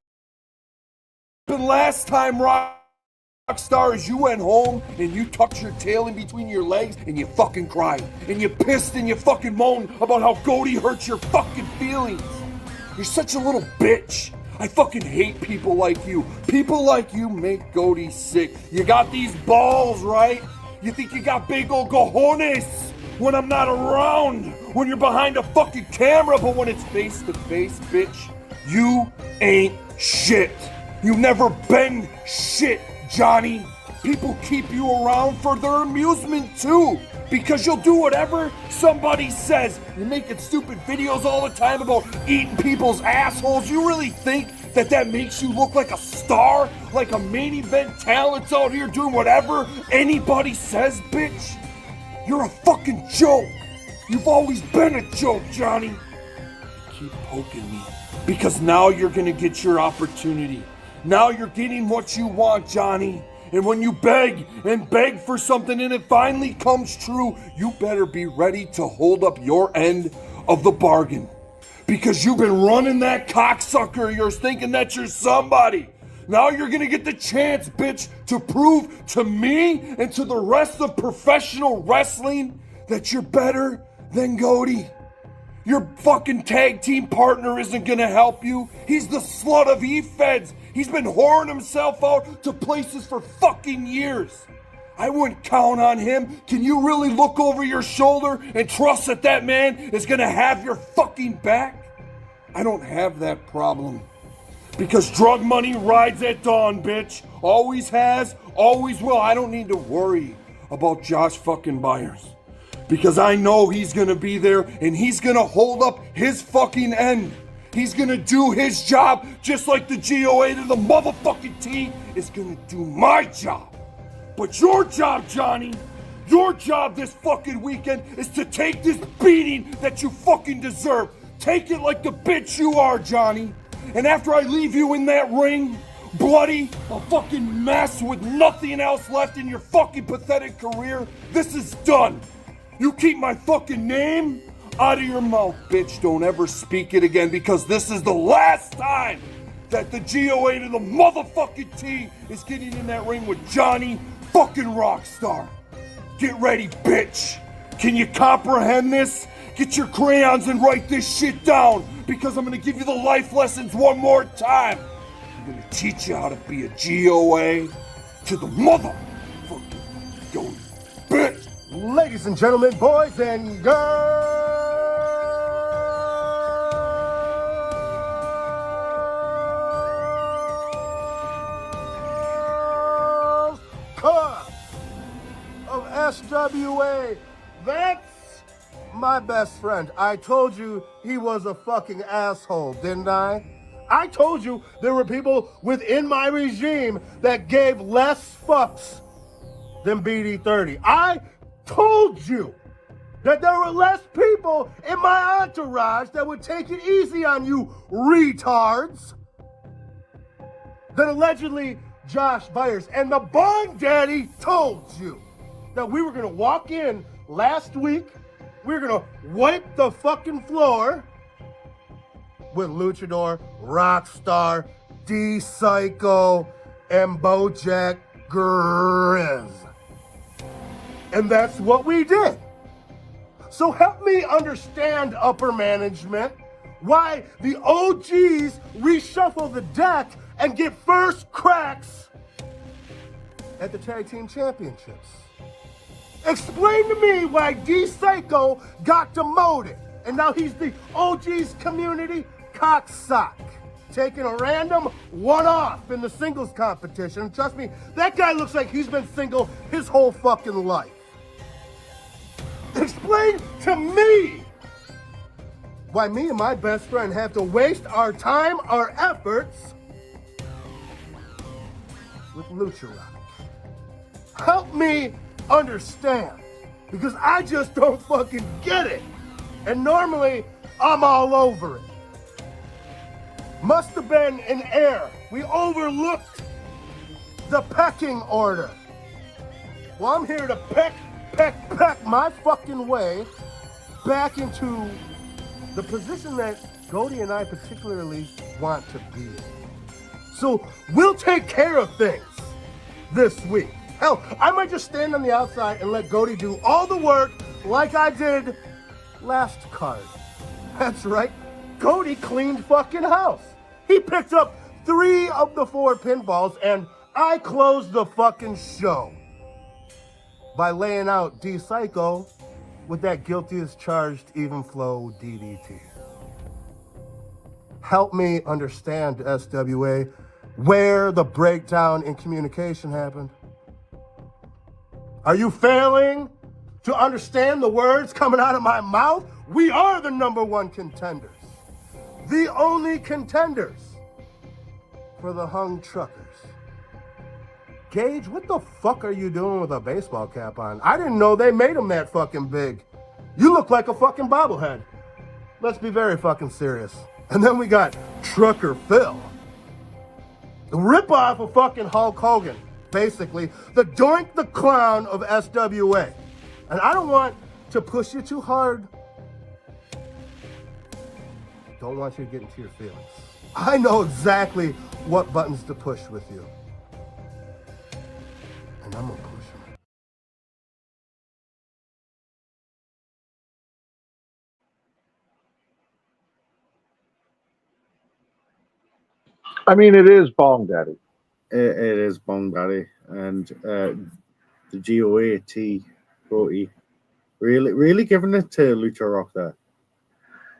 last time, Rockstar, is you went home and you tucked your tail in between your legs and you fucking cried. And you pissed and you fucking moaned about how Goaty hurts your fucking feelings. You're such a little bitch. I fucking hate people like you. People like you make Goaty sick. You got these balls, right? You think you got big old cojones when I'm not around, when you're behind a fucking camera, but when it's face to face, bitch, you ain't shit. You've never been shit, Johnny. People keep you around for their amusement too, because you'll do whatever somebody says. You're making stupid videos all the time about eating people's assholes. You really think that makes you look like a star, like a main event talent's out here doing whatever anybody says, bitch? You're a fucking joke. You've always been a joke, Johnny. Keep poking me, because now you're gonna get your opportunity. Now you're getting what you want, Johnny. And when you beg and beg for something and it finally comes true, you better be ready to hold up your end of the bargain. Because you've been running that cocksucker of yours thinking that you're somebody. Now you're gonna get the chance, bitch, to prove to me and to the rest of professional wrestling that you're better than Goaty. Your fucking tag team partner isn't gonna help you. He's the slut of E-Feds. He's been whoring himself out to places for fucking years. I wouldn't count on him. Can you really look over your shoulder and trust that that man is gonna have your fucking back? I don't have that problem. Because drug money rides at dawn, bitch. Always has, always will. I don't need to worry about Josh fucking Byers. Because I know he's gonna be there and he's gonna hold up his fucking end. He's gonna do his job just like the GOA to the motherfucking T is gonna do my job. But your job, Johnny, your job this fucking weekend is to take this beating that you fucking deserve. Take it like the bitch you are, Johnny. And after I leave you in that ring, bloody, a fucking mess with nothing else left in your fucking pathetic career, this is done. You keep my fucking name out of your mouth, bitch. Don't ever speak it again, because this is the last time that the GOA to the motherfucking T is getting in that ring with Johnny fucking Rockstar. Get ready, bitch. Can you comprehend this? Get your crayons and write this shit down, because I'm gonna give you the life lessons one more time. I'm gonna teach you how to be a GOA to the motherfucking GOA, bitch. Ladies and gentlemen, boys and girls, cuz of SWA, that's my best friend. I told you he was a fucking asshole, didn't I? I told you there were people within my regime that gave less fucks than BD30. I told you that there were less people in my entourage that would take it easy on you retards than allegedly Josh Byers. And the Bond Daddy told you that we were gonna walk in last week, we were gonna wipe the fucking floor with Luchador, Rockstar, D-Psycho, and Bojack Grizz. And that's what we did. So help me understand, upper management, why the OGs reshuffle the deck and get first cracks at the tag team championships. Explain to me why D-Psycho got demoted and now he's the OG's community cocksock, taking a random one-off in the singles competition. Trust me, that guy looks like he's been single his whole fucking life. Explain to me why me and my best friend have to waste our time, our efforts with Lucha Rock. Help me understand, because I just don't fucking get it. And normally, I'm all over it. Must have been an error. We overlooked the pecking order. Well, I'm here to peck my fucking way back into the position that Goldie and I particularly want to be in. So we'll take care of things this week. Hell, I might just stand on the outside and let Goldie do all the work like I did last card. That's right, Goldie cleaned fucking house. He picked up 3 of the 4 pinballs and I closed the fucking show by laying out D-Psycho with that guilty as charged even flow DDT. Help me understand, SWA, where the breakdown in communication happened. Are you failing to understand the words coming out of my mouth? We are the #1 contenders. The only contenders for the hung truckers. Gage, what the fuck are you doing with a baseball cap on? I didn't know they made them that fucking big. You look like a fucking bobblehead. Let's be very fucking serious. And then we got Trucker Phil. The ripoff of fucking Hulk Hogan. Basically, the Doink the Clown of SWA. And I don't want to push you too hard. Don't want you to get into your feelings. I know exactly what buttons to push with you. And I'm gonna push them. I mean, it is Bong Daddy. It is Bong Daddy. And the GOA T 40 really giving it to Lucha Rock there.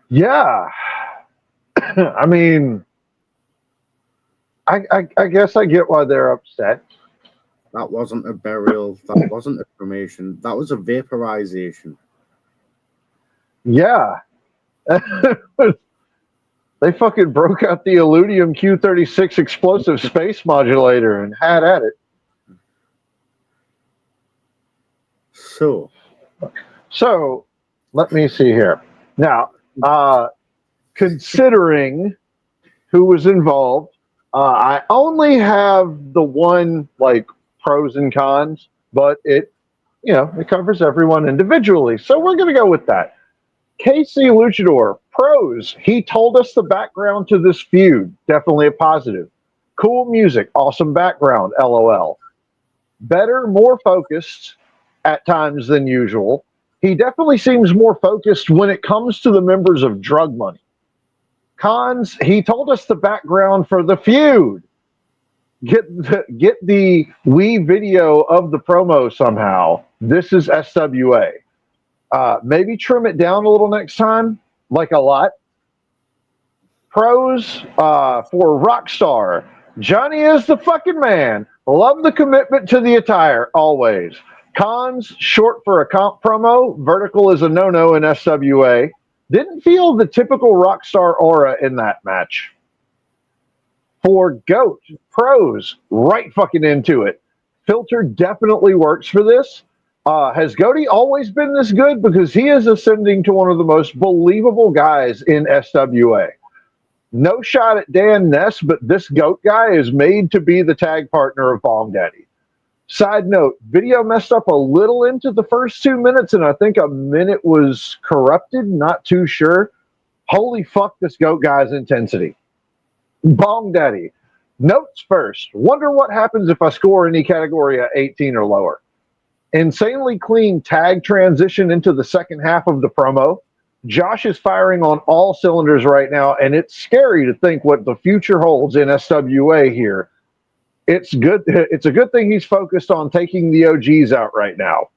Yeah. I mean, I guess I get why they're upset. That wasn't a burial. That wasn't a cremation. That was a vaporization. Yeah. They fucking broke out the Illudium Q36 explosive space modulator and had at it. So let me see here. Now, considering who was involved, I only have the one, like, pros and cons, but it it covers everyone individually. So we're going to go with that. KC Luchador, pros. He told us the background to this feud. Definitely a positive. Cool music. Awesome background. LOL. Better, more focused at times than usual. He definitely seems more focused when it comes to the members of Drug Money. Cons, he told us the background for the feud. Get the Wii video of the promo somehow. This is SWA. Maybe trim it down a little next time, like a lot. Pros for Rockstar. Johnny is the fucking man. Love the commitment to the attire, always. Cons, short for a comp promo. Vertical is a no-no in SWA. Didn't feel the typical Rockstar aura in that match. For GOAT, pros, right fucking into it. Filter definitely works for this. Has Goaty always been this good? Because he is ascending to one of the most believable guys in SWA. No shot at Dan Ness, but this GOAT guy is made to be the tag partner of Bong Daddy. Side note, video messed up a little into the first 2 minutes, and I think a minute was corrupted, not too sure. Holy fuck, this GOAT guy's intensity. Bong Daddy. Notes first. Wonder what happens if I score any category at 18 or lower. Insanely clean tag transition into the second half of the promo. Josh is firing on all cylinders right now, and it's scary to think what the future holds in SWA here. It's good. It's a good thing he's focused on taking the OGs out right now.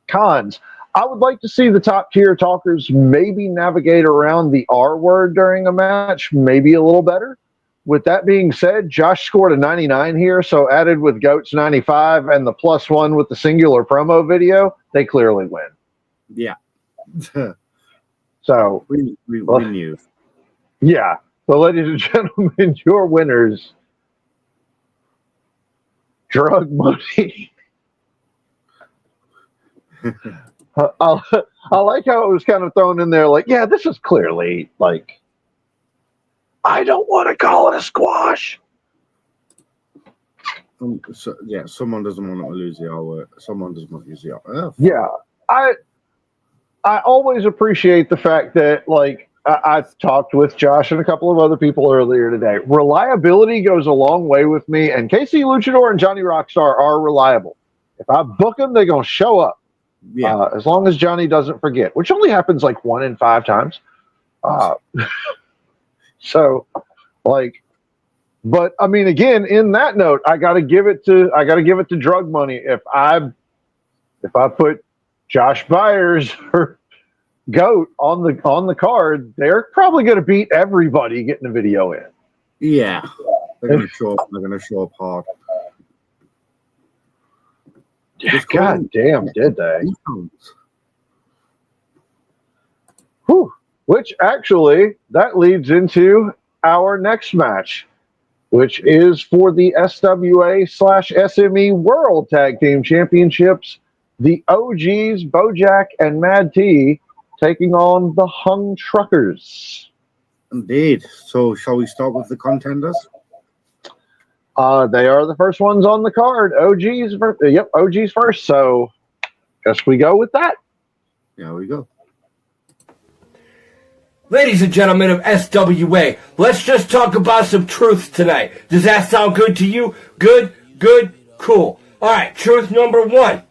Cons. I would like to see the top tier talkers maybe navigate around the R word during a match, maybe a little better. With that being said, Josh scored a 99 here, so added with Goat's 95 and the +1 with the singular promo video, they clearly win. Yeah. So we knew. Yeah. So, ladies and gentlemen, your winners. Drug Money. I like how it was kind of thrown in there like, yeah, this is clearly like, I don't want to call it a squash. Someone doesn't want to lose the R. Someone doesn't want to use the R. Yeah, I always appreciate the fact that, like, I've talked with Josh and a couple of other people earlier today. Reliability goes a long way with me, and KC Luchador and Johnny Rockstar are reliable. If I book them, they're going to show up. Yeah. As long as Johnny doesn't forget, which only happens like 1 in 5 times. So, like, but I mean, again, in that note, I got to give it to Drug Money. If I put Josh Byers or GOAT on the card, they're probably going to beat everybody getting a video in. Yeah, they're going to show up. They're going to show up hard. God damn, did they? Whew. Which actually, that leads into our next match, which is for the SWA/SME World Tag Team Championships. The OGs, Bojack and Mad T, taking on the Hung Truckers. Indeed. So shall we start with the contenders? They are the first ones on the card. OGs first. So guess we go with that. There we go. Ladies and gentlemen of SWA, let's just talk about some truths tonight. Does that sound good to you? Good, cool. All right, truth number 1.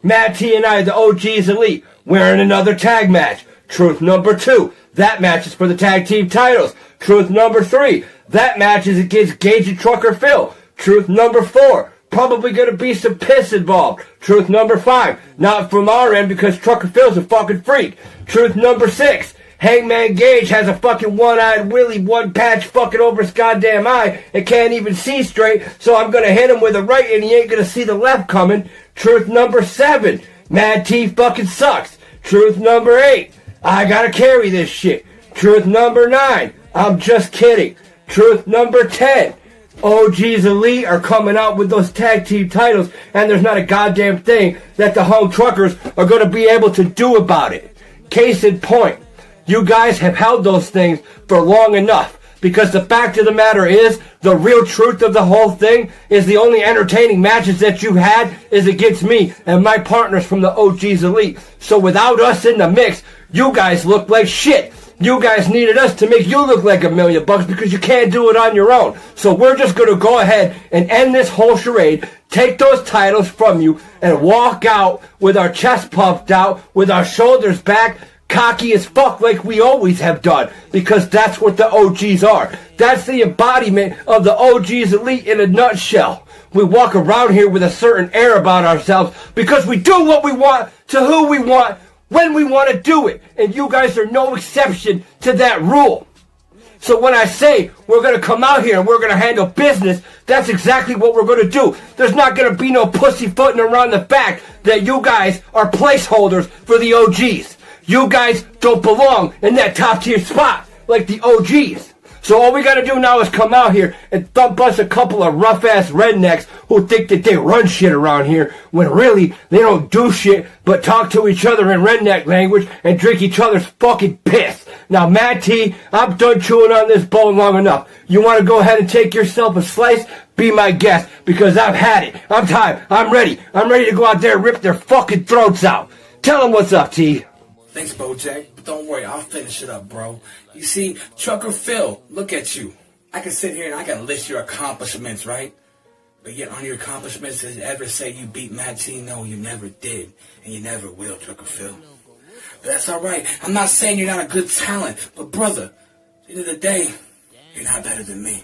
Matt T and I, the OGs Elite, wearing another tag match. Truth number 2, that match is for the tag team titles. Truth number 3, that match is against Gage and Trucker Phil. Truth number 4, probably going to be some piss involved. Truth number 5, not from our end because Trucker Phil's a fucking freak. Truth number 6, Hangman Gage has a fucking one-eyed willy, one patch fucking over his goddamn eye and can't even see straight, so I'm gonna hit him with a right and he ain't gonna see the left coming. Truth number 7, Mad T fucking sucks. Truth number 8, I gotta carry this shit. Truth number 9, I'm just kidding. Truth number 10, OGs Elite are coming out with those tag team titles and there's not a goddamn thing that the Hung Truckers are gonna be able to do about it. Case in point, you guys have held those things for long enough. Because the fact of the matter is, the real truth of the whole thing is the only entertaining matches that you've had is against me and my partners from the OG's Elite. So without us in the mix, you guys look like shit. You guys needed us to make you look like $1 million because you can't do it on your own. So we're just going to go ahead and end this whole charade, take those titles from you, and walk out with our chest puffed out, with our shoulders back, cocky as fuck like we always have done, because that's what the OGs are. That's the embodiment of the OGs Elite in a nutshell. We walk around here with a certain air about ourselves because we do what we want to who we want when we want to do it, and you guys are no exception to that rule. So when I say we're going to come out here and we're going to handle business, that's exactly what we're going to do. There's not going to be no pussyfooting around the fact that you guys are placeholders for the OGs. You guys don't belong in that top tier spot like the OGs. So all we got to do now is come out here and thump us a couple of rough-ass rednecks who think that they run shit around here when really they don't do shit but talk to each other in redneck language and drink each other's fucking piss. Now, Matt T, I'm done chewing on this bone long enough. You want to go ahead and take yourself a slice? Be my guest, because I've had it. I'm tired. I'm ready. I'm ready to go out there and rip their fucking throats out. Tell them what's up, T. Thanks, Bojack, but don't worry, I'll finish it up, bro. You see, Trucker Phil, look at you. I can sit here and I can list your accomplishments, right? But yet on your accomplishments, does it ever say you beat Matt T? No, you never did, and you never will, Trucker Phil. But that's all right. I'm not saying you're not a good talent, but brother, at the end of the day, you're not better than me.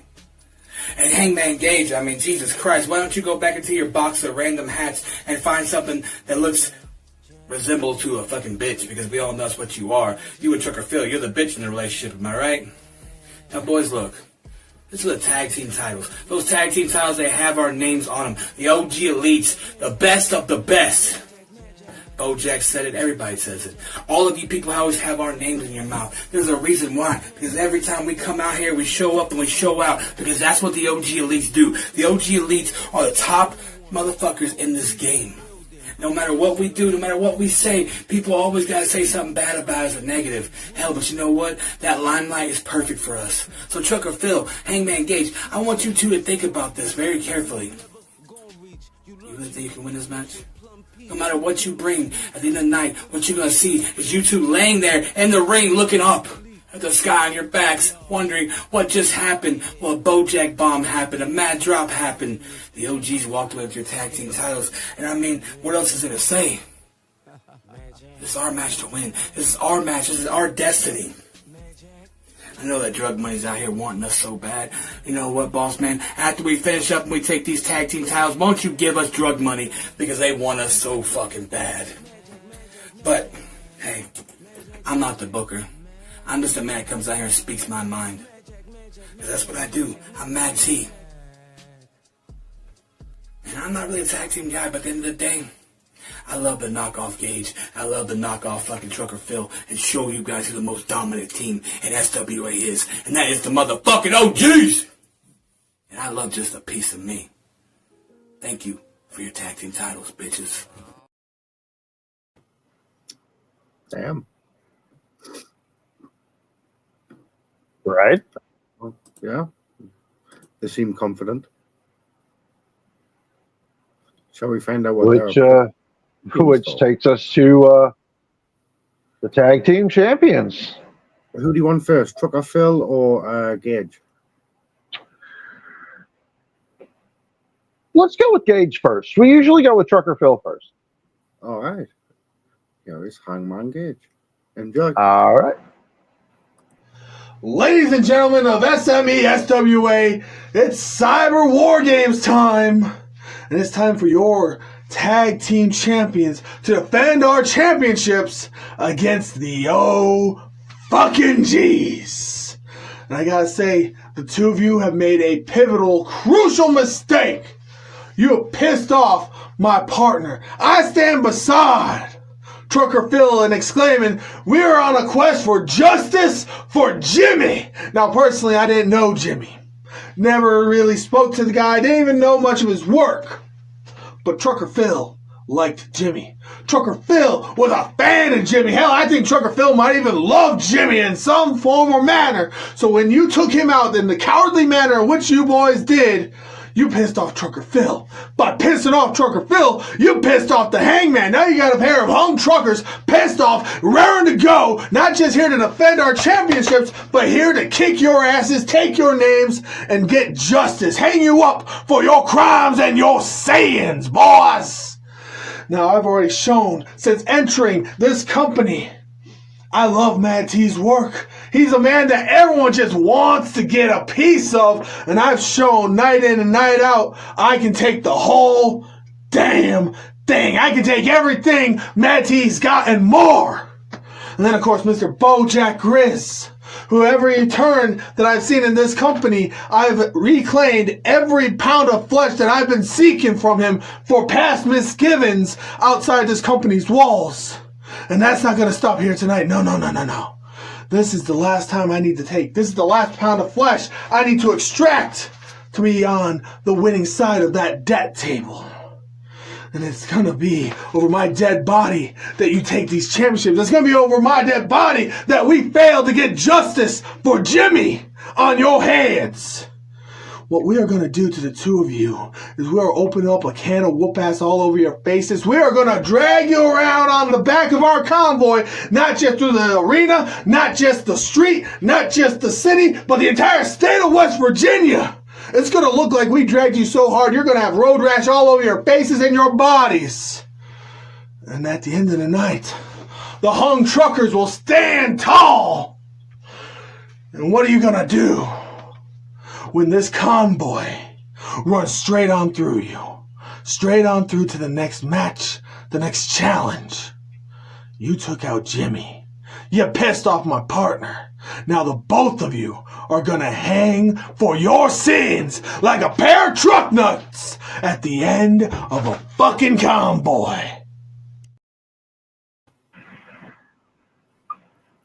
And Hangman Gage, I mean, Jesus Christ, why don't you go back into your box of random hats and find something that looks resemble to a fucking bitch, because we all know that's what you are. You and Trucker Phil, you're the bitch in the relationship, am I right? Now, boys, look. This is the tag team titles. Those tag team titles, they have our names on them. The OG Elites, the best of the best. Bojack said it, everybody says it. All of you people always have our names in your mouth. There's a reason why. Because every time we come out here, we show up and we show out. Because that's what the OG Elites do. The OG Elites are the top motherfuckers in this game. No matter what we do, no matter what we say, people always got to say something bad about us or negative. Hell, but you know what? That limelight is perfect for us. So Trucker Phil, Hangman Gage, I want you two to think about this very carefully. You really think you can win this match? No matter what you bring, at the end of the night, what you're going to see is you two laying there in the ring looking up at the sky on your backs, wondering what just happened. Well, a Bojack bomb happened, a mad drop happened. The OGs walked away with your tag team titles. And I mean, what else is there to say? This is our match to win. This is our match. This is our destiny. I know that drug money's out here wanting us so bad. You know what, boss man? After we finish up and we take these tag team titles, won't you give us drug money? Because they want us so fucking bad. But, hey, I'm not the booker. I'm just a man that comes out here and speaks my mind. Because that's what I do. I'm Mad T. And I'm not really a tag team guy, but at the end of the day, I love to knock off Gage. I love to knock off fucking Trucker Phil and show you guys who the most dominant team in SWA is. And that is the motherfucking OGs! And I love just a piece of me. Thank you for your tag team titles, bitches. Damn. Right? Yeah. They seem confident. Shall we find out what which takes us to the tag team champions. Who do you want first, Trucker Phil or Gage? Let's go with Gage first. We usually go with Trucker Phil first. All right. Here is Hangman Gage. Enjoy. All right. Ladies and gentlemen of SME SWA, it's Cyber War Games time. And it's time for your tag team champions to defend our championships against the fucking G's. And I gotta say, the two of you have made a pivotal, crucial mistake. You have pissed off my partner. I stand beside Trucker Phil and exclaiming, we're on a quest for justice for Jimmy. Now, personally, I didn't know Jimmy. Never really spoke to the guy. I didn't even know much of his work. But Trucker Phil liked Jimmy. Trucker Phil was a fan of Jimmy. Hell, I think Trucker Phil might even love Jimmy in some form or manner. So when you took him out in the cowardly manner in which you boys did, you pissed off Trucker Phil. By pissing off Trucker Phil, you pissed off the Hangman. Now you got a pair of hung truckers pissed off, raring to go, not just here to defend our championships, but here to kick your asses, take your names, and get justice. Hang you up for your crimes and your sayings, boys. Now, I've already shown since entering this company, I love Mad T's work. He's a man that everyone just wants to get a piece of, and I've shown night in and night out, I can take the whole damn thing. I can take everything Mad T's got and more. And then, of course, Mr. Bojack Grizz, who every turn that I've seen in this company, I've reclaimed every pound of flesh that I've been seeking from him for past misgivings outside this company's walls. And that's not going to stop here tonight. No. This is the last time I need to take. This is the last pound of flesh I need to extract to be on the winning side of that debt table. And it's going to be over my dead body that you take these championships. It's going to be over my dead body that we failed to get justice for Jimmy on your heads. What we are going to do to the two of you is we are opening up a can of whoop-ass all over your faces. We are going to drag you around on the back of our convoy, not just through the arena, not just the street, not just the city, but the entire state of West Virginia. It's going to look like we dragged you so hard, you're going to have road rash all over your faces and your bodies. And at the end of the night, the hung truckers will stand tall. And what are you going to do when this convoy runs straight on through you? Straight on through to the next match, the next challenge. You took out Jimmy. You pissed off my partner. Now the both of you are gonna hang for your sins like a pair of truck nuts at the end of a fucking convoy.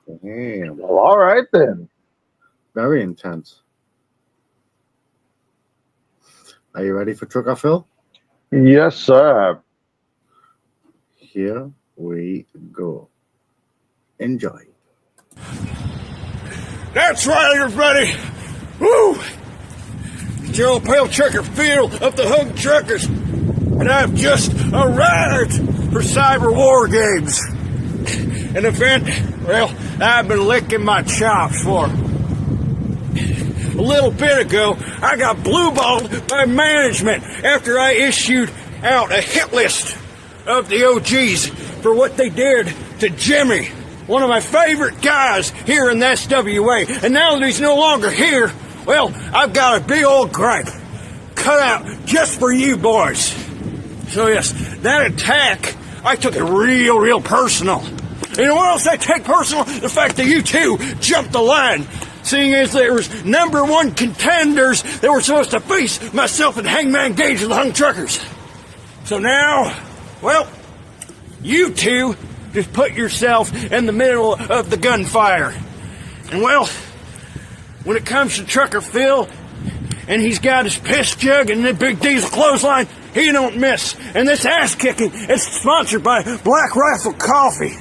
Damn. Well, all right then. Very intense. Are you ready for Trucker Phil? Yes, sir. Here we go. Enjoy. That's right, everybody. Woo! It's your old pal Trucker Phil of the Hung Truckers, and I've just arrived for Cyber Wargames, an event, well, I've been licking my chops for. A little bit ago, I got blue-balled by management after I issued out a hit list of the OGs for what they did to Jimmy, one of my favorite guys here in the SWA. And now that he's no longer here, well, I've got a big old gripe cut out just for you boys. So yes, that attack, I took it real personal. You know what else I take personal? The fact that you two jumped the line, seeing as there was #1 contenders that were supposed to face myself and Hangman Gage of the Hung Truckers. So now, well, you two just put yourself in the middle of the gunfire. And well, when it comes to Trucker Phil, and he's got his piss jug and the big diesel clothesline, he don't miss. And this ass kicking is sponsored by Black Rifle Coffee.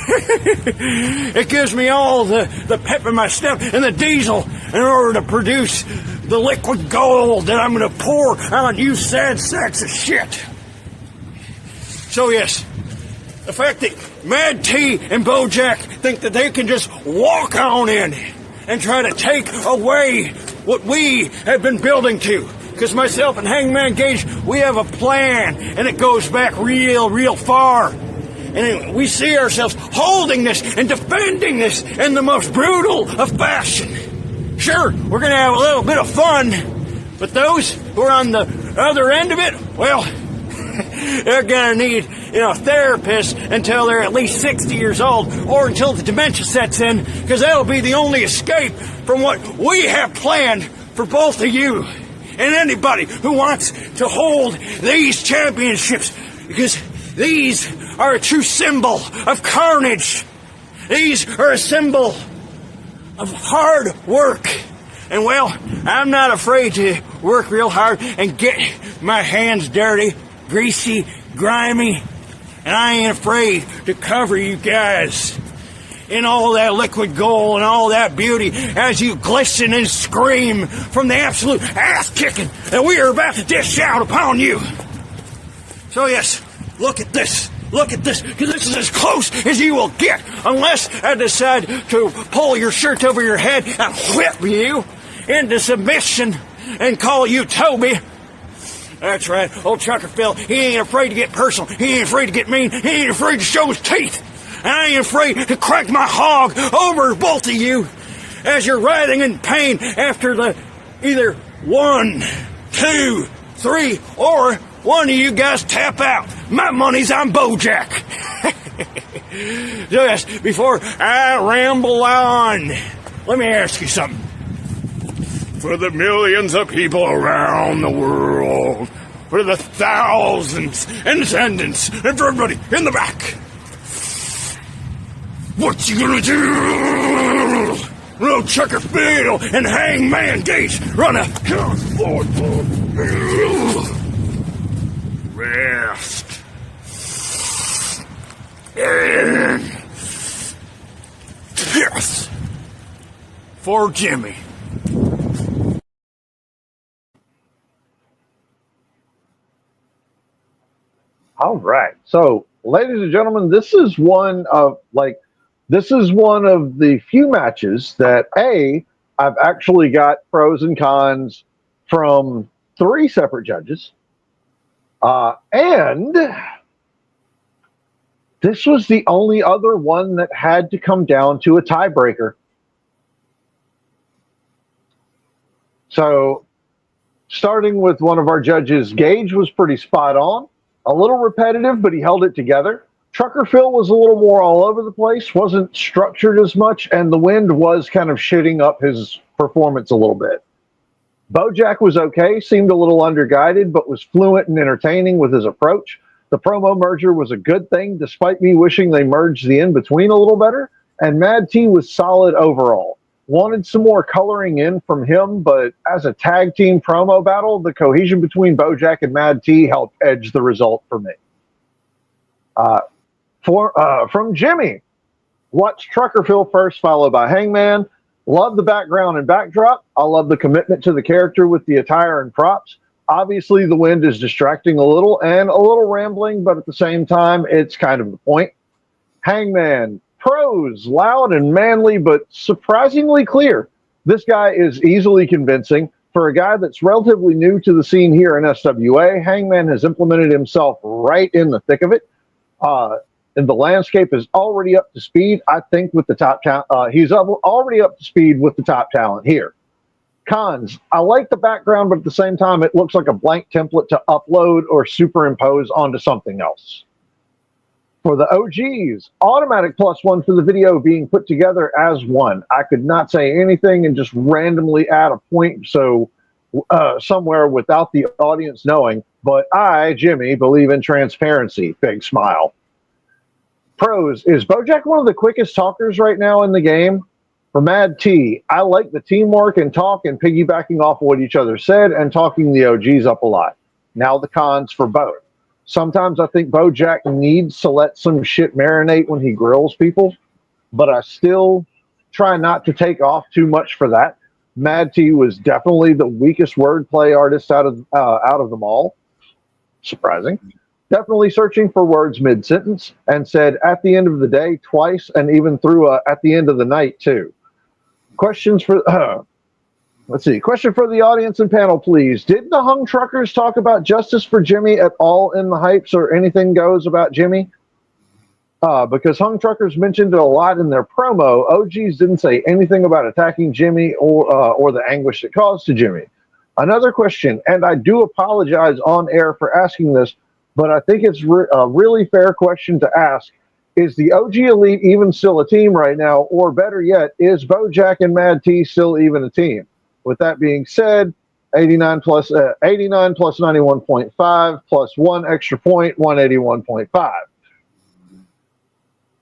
It gives me all the pep in my step and the diesel in order to produce the liquid gold that I'm going to pour on you sad sacks of shit. So yes, the fact that Mad T and Bojack think that they can just walk on in and try to take away what we have been building to. Because myself and Hangman Gage, we have a plan, and it goes back real far. And we see ourselves holding this and defending this in the most brutal of fashion. Sure, we're going to have a little bit of fun, but those who are on the other end of it, well, they're going to need, a therapist until they're at least 60 years old or until the dementia sets in, because that'll be the only escape from what we have planned for both of you and anybody who wants to hold these championships, because these are a true symbol of carnage. These are a symbol of hard work. And well, I'm not afraid to work real hard and get my hands dirty, greasy, grimy, and I ain't afraid to cover you guys in all that liquid gold and all that beauty as you glisten and scream from the absolute ass-kicking that we are about to dish out upon you. So yes, look at this. Look at this, because this is as close as you will get, unless I decide to pull your shirt over your head and whip you into submission and call you Toby. That's right, old Chucker Phil, he ain't afraid to get personal, he ain't afraid to get mean, he ain't afraid to show his teeth. And I ain't afraid to crack my hog over both of you as you're writhing in pain after the either 1, 2, 3, or one of you guys tap out. My money's on Bojack. Just before I ramble on, let me ask you something. For the millions of people around the world, for the thousands in attendance, and for everybody in the back, what you gonna do? Road Chucker Phil and Hangman Gate run a rest and piss for Jimmy. All right. So, ladies and gentlemen, this is one of the few matches that I've actually got pros and cons from 3 separate judges. And this was the only other one that had to come down to a tiebreaker. So, starting with one of our judges, Gage was pretty spot on. A little repetitive, but he held it together. Trucker Phil was a little more all over the place, wasn't structured as much, and the wind was kind of shitting up his performance a little bit. Bojack was okay, seemed a little underguided, but was fluent and entertaining with his approach. The promo merger was a good thing, despite me wishing they merged the in-between a little better, and Mad T was solid overall. Wanted some more coloring in from him, but as a tag team promo battle, the cohesion between Bojack and Mad T helped edge the result for me. From Jimmy, watch Trucker Phil first, followed by Hangman. Love the background and backdrop. I love the commitment to the character with the attire and props. Obviously, the wind is distracting a little and a little rambling, but at the same time, it's kind of the point. Hangman, pros, loud and manly, but surprisingly clear. This guy is easily convincing. For a guy that's relatively new to the scene here in SWA, Hangman has implemented himself right in the thick of it. And the landscape is already up to speed, I think, with the top talent. He's already up to speed with the top talent here. Cons, I like the background, but at the same time, it looks like a blank template to upload or superimpose onto something else. For the OGs, automatic +1 for the video being put together as one. I could not say anything and just randomly add a point somewhere without the audience knowing. But I, Jimmy, believe in transparency. Big smile. Pros, is Bojack one of the quickest talkers right now in the game? For Mad T, I like the teamwork and talk and piggybacking off of what each other said and talking the OGs up a lot. Now the cons for both. Sometimes I think Bojack needs to let some shit marinate when he grills people, but I still try not to take off too much for that. Mad T was definitely the weakest wordplay artist out of them all. Surprising. Definitely searching for words mid-sentence, and said at the end of the day twice, and even threw a at the end of the night too. Questions for let's see. Question for the audience and panel, please. Did the Hung Truckers talk about justice for Jimmy at all in the hypes or anything goes about Jimmy? Because Hung Truckers mentioned it a lot in their promo, OGs didn't say anything about attacking Jimmy or the anguish it caused to Jimmy. Another question, and I do apologize on air for asking this, but I think it's a really fair question to ask. Is the OG Elite even still a team right now? Or better yet, is Bojack and Mad T still even a team? With that being said, 89 plus 91.5 plus 1 extra point, 181.5.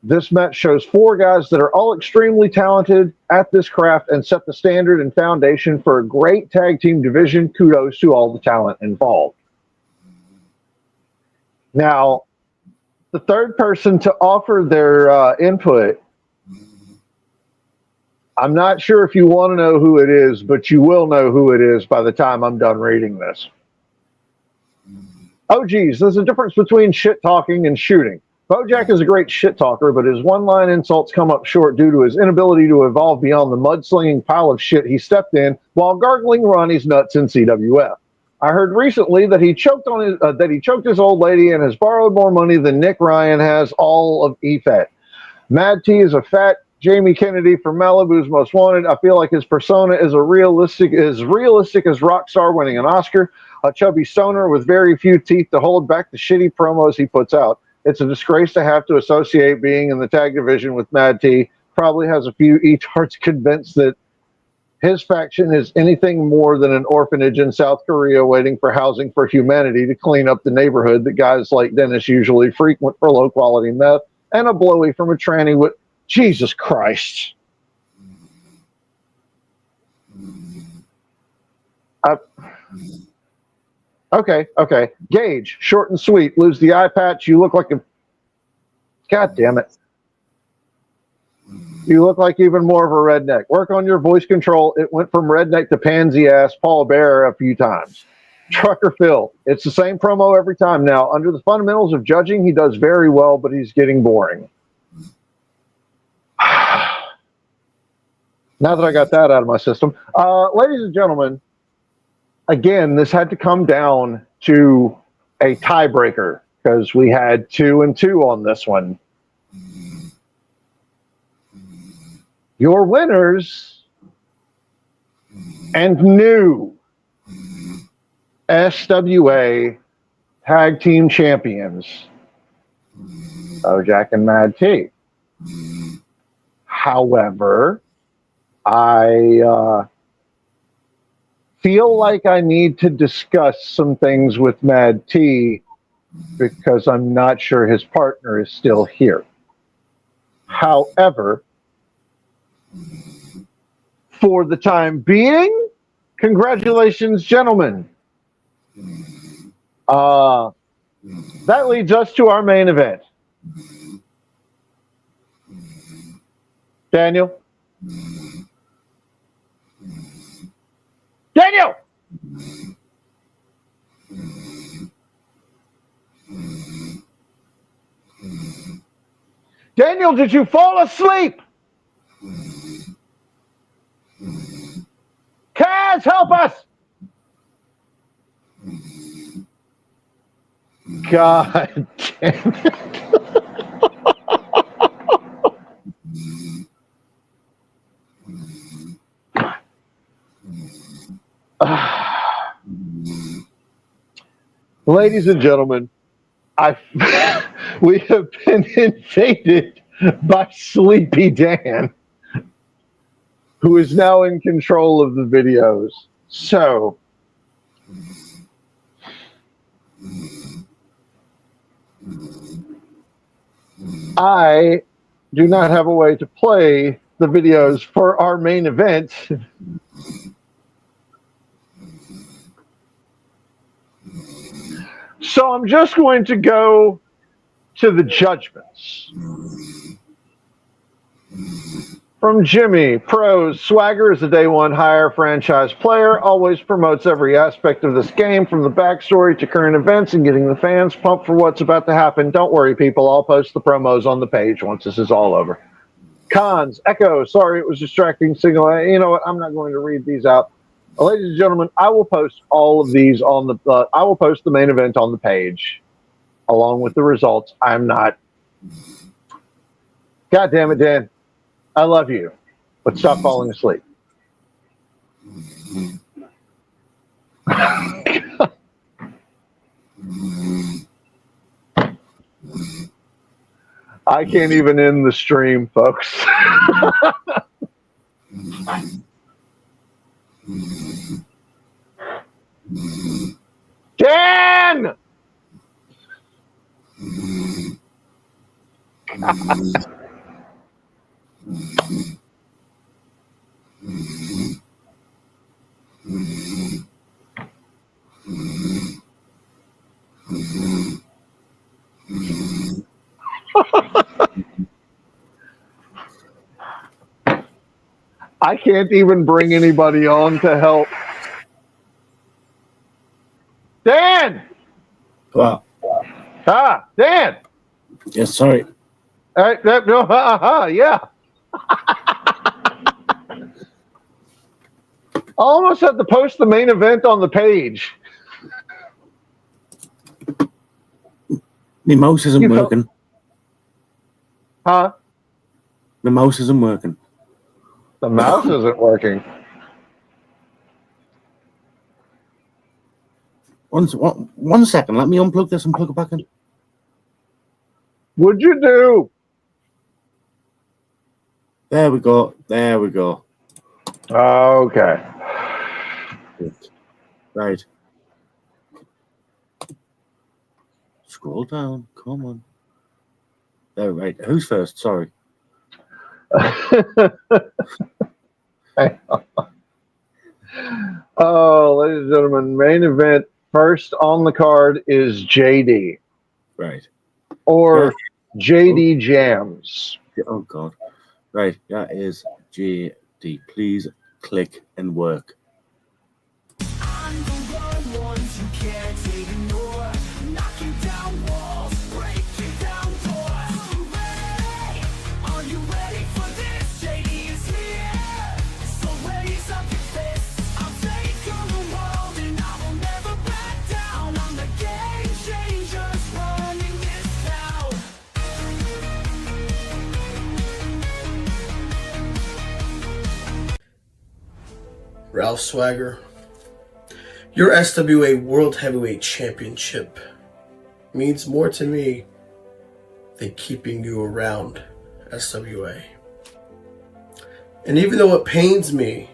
This match shows 4 guys that are all extremely talented at this craft and set the standard and foundation for a great tag team division. Kudos to all the talent involved. Now, the third person to offer their input, I'm not sure if you want to know who it is, but you will know who it is by the time I'm done reading this. Oh, geez, there's a difference between shit talking and shooting. Bojack is a great shit talker, but his one-line insults come up short due to his inability to evolve beyond the mudslinging pile of shit he stepped in while gargling Ronnie's nuts in CWF. I heard recently that he choked his old lady and has borrowed more money than Nick Ryan has all of EFET. Mad T is a fat Jamie Kennedy from Malibu's Most Wanted. I feel like his persona is realistic as Rockstar winning an Oscar, a chubby stoner with very few teeth to hold back the shitty promos he puts out. It's a disgrace to have to associate being in the tag division with Mad T. Probably has a few etards convinced that his faction is anything more than an orphanage in South Korea waiting for housing for humanity to clean up the neighborhood that guys like Dennis usually frequent for low-quality meth and a blowy from a tranny with... Jesus Christ. Okay. Gage, short and sweet. Lose the eye patch. You look like a... God damn it. You look like even more of a redneck. Work on your voice control. It went from redneck to pansy ass Paul Bearer a few times. Trucker Phil. It's the same promo every time now. Under the fundamentals of judging, he does very well, but he's getting boring. Now that I got that out of my system. Ladies and gentlemen, again, this had to come down to a tiebreaker because we had 2 and 2 on this one. Your winners and new SWA Tag Team Champions, Bojack and Mad T. However, I feel like I need to discuss some things with Mad T because I'm not sure his partner is still here. However, for the time being, congratulations, gentlemen. That leads us to our main event. Daniel? Daniel! Daniel, did you fall asleep? Kaz, help us! God damn it. Ladies and gentlemen, we have been invaded by Sleepy Dan, who is now in control of the videos. So, I do not have a way to play the videos for our main event. So I'm just going to go to the judgments. From Jimmy, pros, Swagger is a day one hire franchise player, always promotes every aspect of this game from the backstory to current events and getting the fans pumped for what's about to happen. Don't worry, people, I'll post the promos on the page once this is all over. Cons, Echo, sorry it was distracting signal. You know what, I'm not going to read these out. Ladies and gentlemen, I will post all of these on the, I will post the main event on the page along with the results. I'm not. God damn it, Dan. I love you, but stop falling asleep. I can't even end the stream, folks. Dan! I can't even bring anybody on to help. Dan! What? Dan! Yes, sorry. Yeah. I almost had to post the main event on the page. My mouse isn't working. Huh? The mouse isn't working. The mouse isn't working. One second. Let me unplug this and plug it back in. What'd you do? There we go. There we go. Okay. Right. Scroll down. Come on. There, right. Who's first? Sorry. Oh, ladies and gentlemen, main event. First on the card is JD. Right. Or JD Jams. Oh, God. Right. That is JD. Please click and work. Ralph Swagger, your SWA World Heavyweight Championship means more to me than keeping you around SWA. And even though it pains me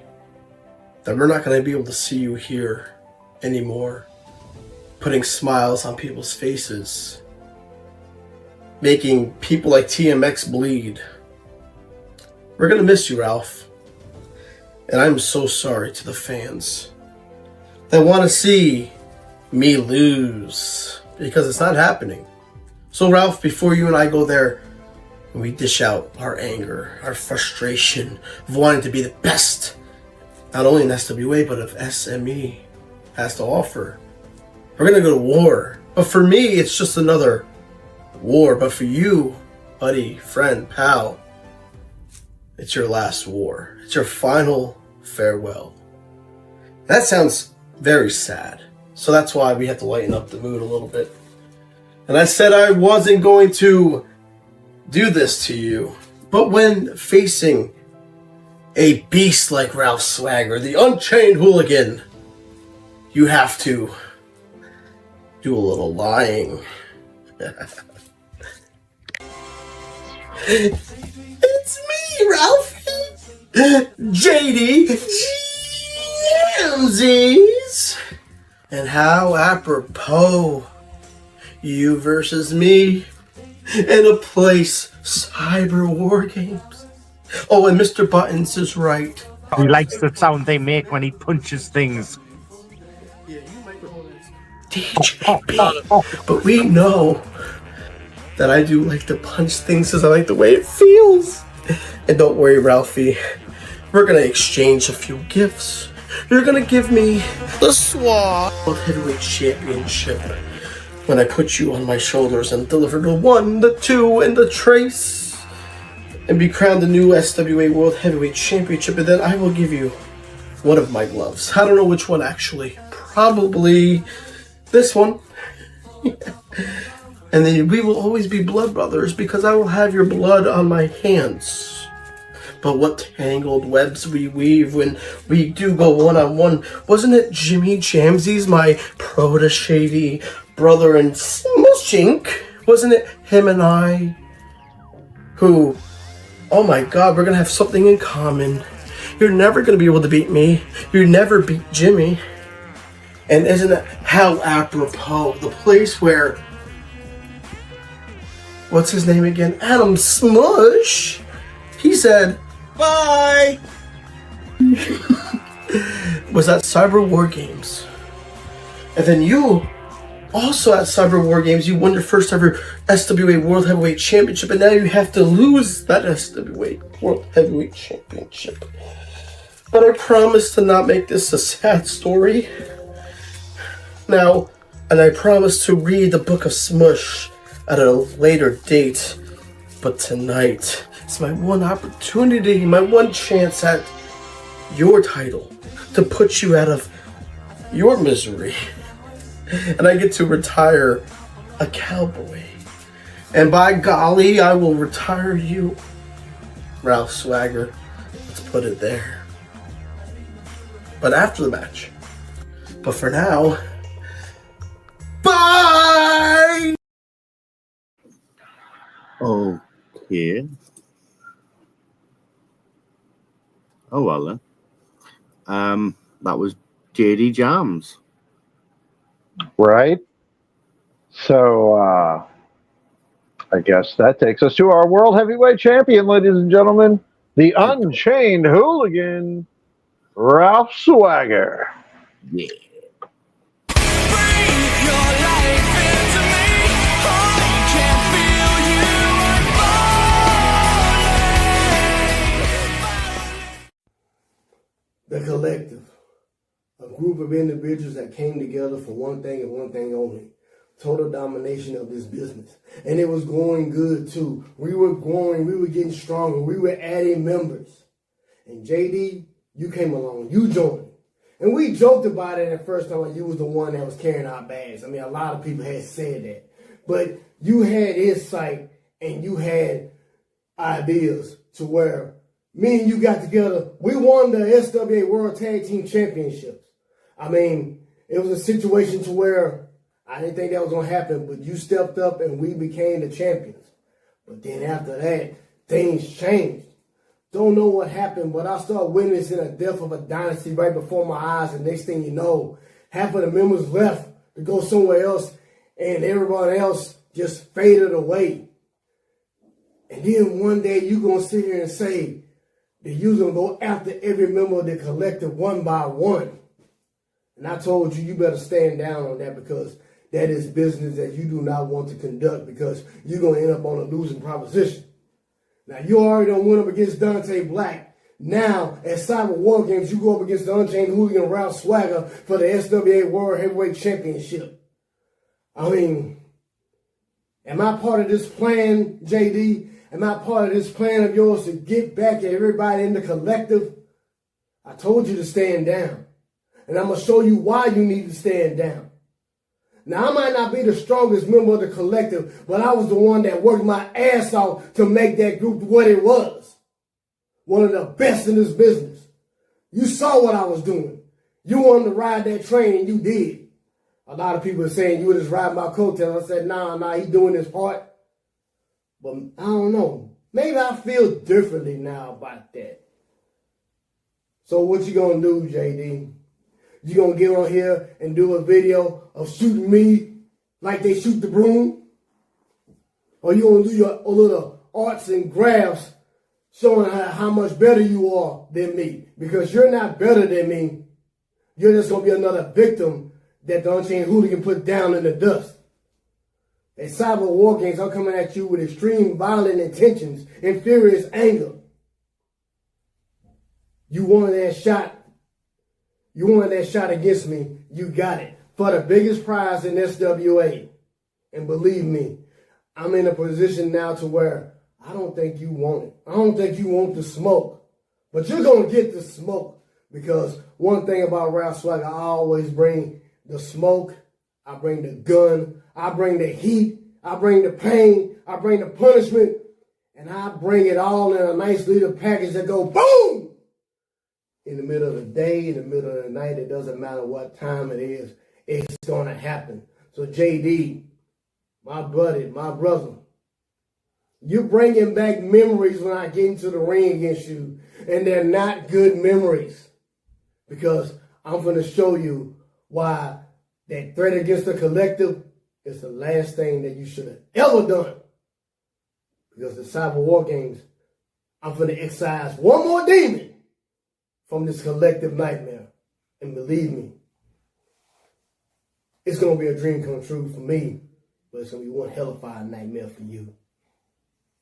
that we're not going to be able to see you here anymore, putting smiles on people's faces, making people like TMX bleed, we're going to miss you, Ralph. And I'm so sorry to the fans that want to see me lose, because it's not happening. So Ralph, before you and I go there and we dish out our anger, our frustration of wanting to be the best, not only in SWA, but of SME has to offer, we're going to go to war. But for me, it's just another war. But for you, buddy, friend, pal, it's your last war. It's your final farewell. That sounds very sad. So that's why we had to lighten up the mood a little bit. And I said I wasn't going to do this to you. But when facing a beast like Ralph Swagger, the Unchained Hooligan, you have to do a little lying. It's me, Ralph. JD Jamsies. And how apropos, you versus me in a place cyber war games. Oh, and Mr. Buttons is right. He likes the sound they make when he punches things. DJB. But we know that I do like to punch things because I like the way it feels. And don't worry, Ralphie. We're going to exchange a few gifts. You're going to give me the SWA World Heavyweight Championship when I put you on my shoulders and deliver the 1, the 2, and the trace, and be crowned the new SWA World Heavyweight Championship. And then I will give you one of my gloves. I don't know which one, actually. Probably this one. And then we will always be blood brothers because I will have your blood on my hands. But what tangled webs we weave when we do go one-on-one. Wasn't it Jimmy Jamsies, my protege brother and smushink? Wasn't it him and I who, oh my God, we're going to have something in common. You're never going to be able to beat me. You never beat Jimmy. And isn't it how apropos, the place where, what's his name again? Adam Smush. He said, bye. Was at Cyber War Games. And then you, also at Cyber War Games, you won your first ever SWA World Heavyweight Championship. And now you have to lose that SWA World Heavyweight Championship. But I promise to not make this a sad story. Now, and I promise to read the Book of Smush at a later date. But tonight is my one opportunity, my one chance at your title to put you out of your misery. And I get to retire a cowboy. And by golly, I will retire you, Ralph Swagger. Let's put it there. But after the match. But for now, bye! Okay. Oh, well then. That was JD Jams. Right. So, I guess that takes us to our World Heavyweight Champion, ladies and gentlemen. The Unchained Hooligan, Ralph Swagger. Yeah. The Collective, a group of individuals that came together for one thing and one thing only, total domination of this business. And it was going good too. We were growing, we were getting stronger, we were adding members. And JD, you came along, you joined. And we joked about it at first time, like you was the one that was carrying our bags. I mean, a lot of people had said that. But you had insight and you had ideas to where me and you got together. We won the SWA World Tag Team Championships. I mean, it was a situation to where I didn't think that was going to happen, but you stepped up and we became the champions. But then after that, things changed. Don't know what happened, but I started witnessing the death of a dynasty right before my eyes. And next thing you know, half of the members left to go somewhere else, and everyone else just faded away. And then one day you're going to sit here and say that you're going to go after every member of the collective one by one. And I told you, you better stand down on that, because that is business that you do not want to conduct, because you're going to end up on a losing proposition. Now, you already done went up against Dante Black. Now, at SWA Wargames, you go up against the Unchained Hooligan Ralph Swagger for the SWA World Heavyweight Championship. I mean, am I part of this plan, JD? Am I part of this plan of yours to get back at everybody in the collective? I told you to stand down. And I'm going to show you why you need to stand down. Now, I might not be the strongest member of the collective, but I was the one that worked my ass off to make that group what it was. One of the best in this business. You saw what I was doing. You wanted to ride that train, and you did. A lot of people are saying you were just riding my coattails. I said, nah, he's doing his part. But I don't know. Maybe I feel differently now about that. So what you gonna do, JD? You gonna get on here and do a video of shooting me like they shoot the broom? Or you gonna do your little arts and crafts showing how much better you are than me? Because you're not better than me. You're just gonna be another victim that the Unchained Hooligan put down in the dust. At SWA Wargames, I'm coming at you with extreme violent intentions and furious anger. You wanted that shot. You wanted that shot against me. You got it. For the biggest prize in SWA. And believe me, I'm in a position now to where I don't think you want it. I don't think you want the smoke. But you're going to get the smoke. Because one thing about Ralph Swagger, I always bring the smoke. I bring the gun. I bring the heat. I bring the pain. I bring the punishment. And I bring it all in a nice little package that go boom! In the middle of the day, in the middle of the night, it doesn't matter what time it is, it's going to happen. So JD, my buddy, my brother, you're bringing back memories when I get into the ring against you, and they're not good memories, because I'm going to show you why that threat against the collective is the last thing that you should have ever done. Because the SWA Wargames, I'm going to excise one more demon from this collective nightmare. And believe me, it's going to be a dream come true for me, but it's going to be one hell of a nightmare for you.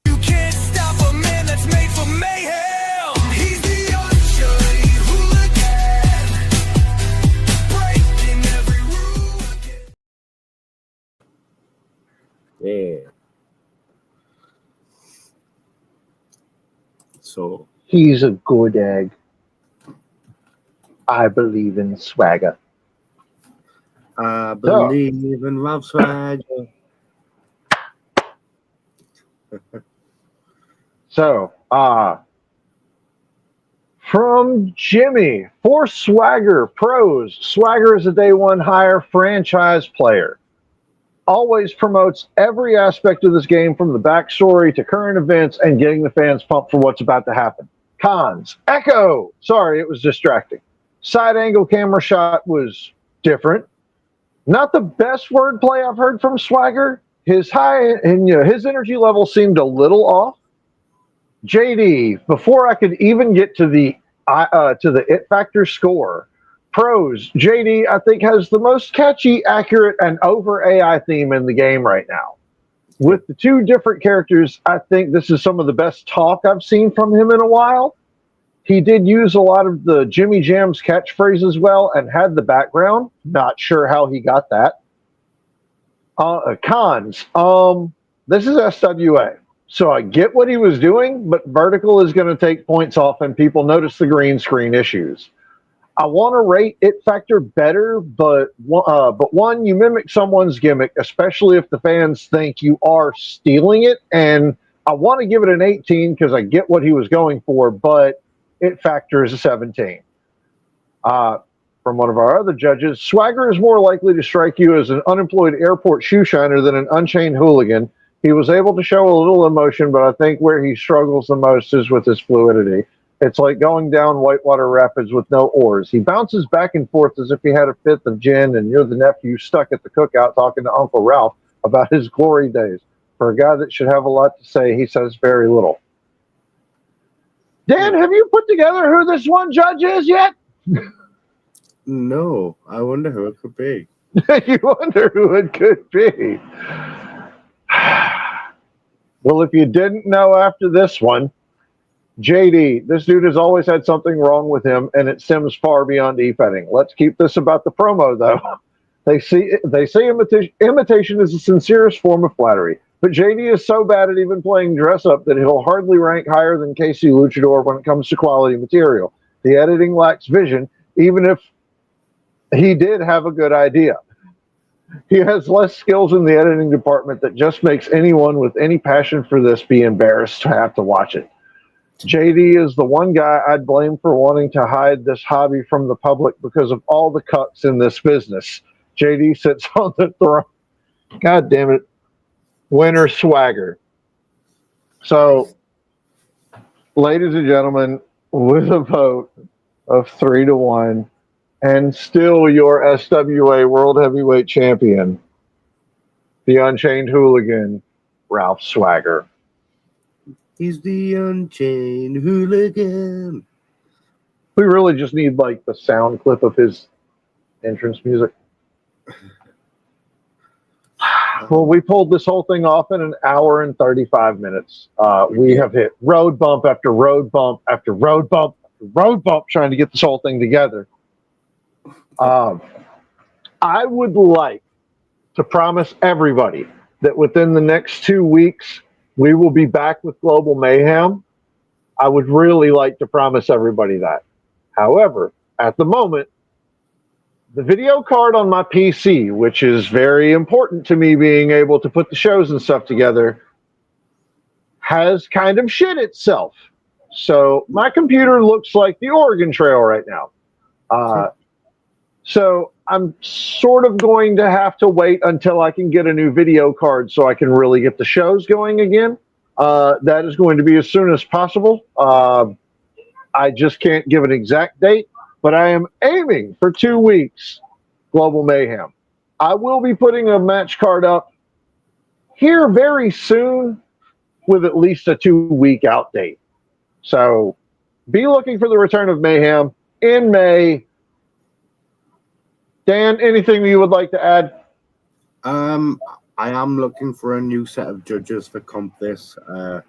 You can't stop a man that's made for mayhem. He's the Unchained Yeah. So he's a good egg. I believe in swagger. I believe in Ralph Swagger. So, from Jimmy, for Swagger Pros, Swagger is a day one hire franchise player. Always promotes every aspect of this game from the backstory to current events and getting the fans pumped for what's about to happen. Cons. Echo. Sorry, it was distracting. Side angle camera shot was different. Not the best wordplay I've heard from Swagger. His his energy level seemed a little off. JD, before I could even get to the It Factor score, Pros, JD, I think, has the most catchy, accurate, and over AI theme in the game right now. With the two different characters, I think this is some of the best talk I've seen from him in a while. He did use a lot of the Jimmy Jam's catchphrase as well and had the background. Not sure how he got that. Cons. This is SWA. So I get what he was doing, but vertical is going to take points off and people notice the green screen issues. I want to rate It Factor better, but one, you mimic someone's gimmick, especially if the fans think you are stealing it. And I want to give it an 18 because I get what he was going for, but It Factor is a 17. From one of our other judges, Swagger is more likely to strike you as an unemployed airport shoe shiner than an unchained hooligan. He was able to show a little emotion, but I think where he struggles the most is with his fluidity. It's like going down Whitewater Rapids with no oars. He bounces back and forth as if he had a fifth of gin and you're the nephew stuck at the cookout talking to Uncle Ralph about his glory days. For a guy that should have a lot to say, he says very little. Dan, have you put together who this one judge is yet? No, I wonder who it could be. You wonder who it could be. Well, if you didn't know after this one, JD, this dude has always had something wrong with him, and it stems far beyond e-petting. Let's keep this about the promo, though. They say imitation is the sincerest form of flattery, but JD is so bad at even playing dress-up that he'll hardly rank higher than KC Luchador when it comes to quality material. The editing lacks vision, even if he did have a good idea. He has less skills in the editing department that just makes anyone with any passion for this be embarrassed to have to watch it. JD is the one guy I'd blame for wanting to hide this hobby from the public because of all the cucks in this business. JD sits on the throne. God damn it. Winner Swagger. So, ladies and gentlemen, with a vote of 3-1, and still your SWA World Heavyweight Champion, the Unchained Hooligan, Ralph Swagger. He's the Unchained Hooligan. We really just need like the sound clip of his entrance music. Well, we pulled this whole thing off in an hour and 35 minutes. We have hit road bump after road bump after road bump after road bump trying to get this whole thing together. I would like to promise everybody that within the next 2 weeks, we will be back with Global Mayhem. I would really like to promise everybody that. However, at the moment, the video card on my PC, which is very important to me being able to put the shows and stuff together, has kind of shit itself. So my computer looks like the Oregon Trail right now. So I'm sort of going to have to wait until I can get a new video card so I can really get the shows going again. That is going to be as soon as possible. I just can't give an exact date, but I am aiming for 2 weeks, Global Mayhem. I will be putting a match card up here very soon with at least a 2-week out date. So be looking for the return of Mayhem in May. Dan, anything you would like to add? I am looking for a new set of judges for comp this. I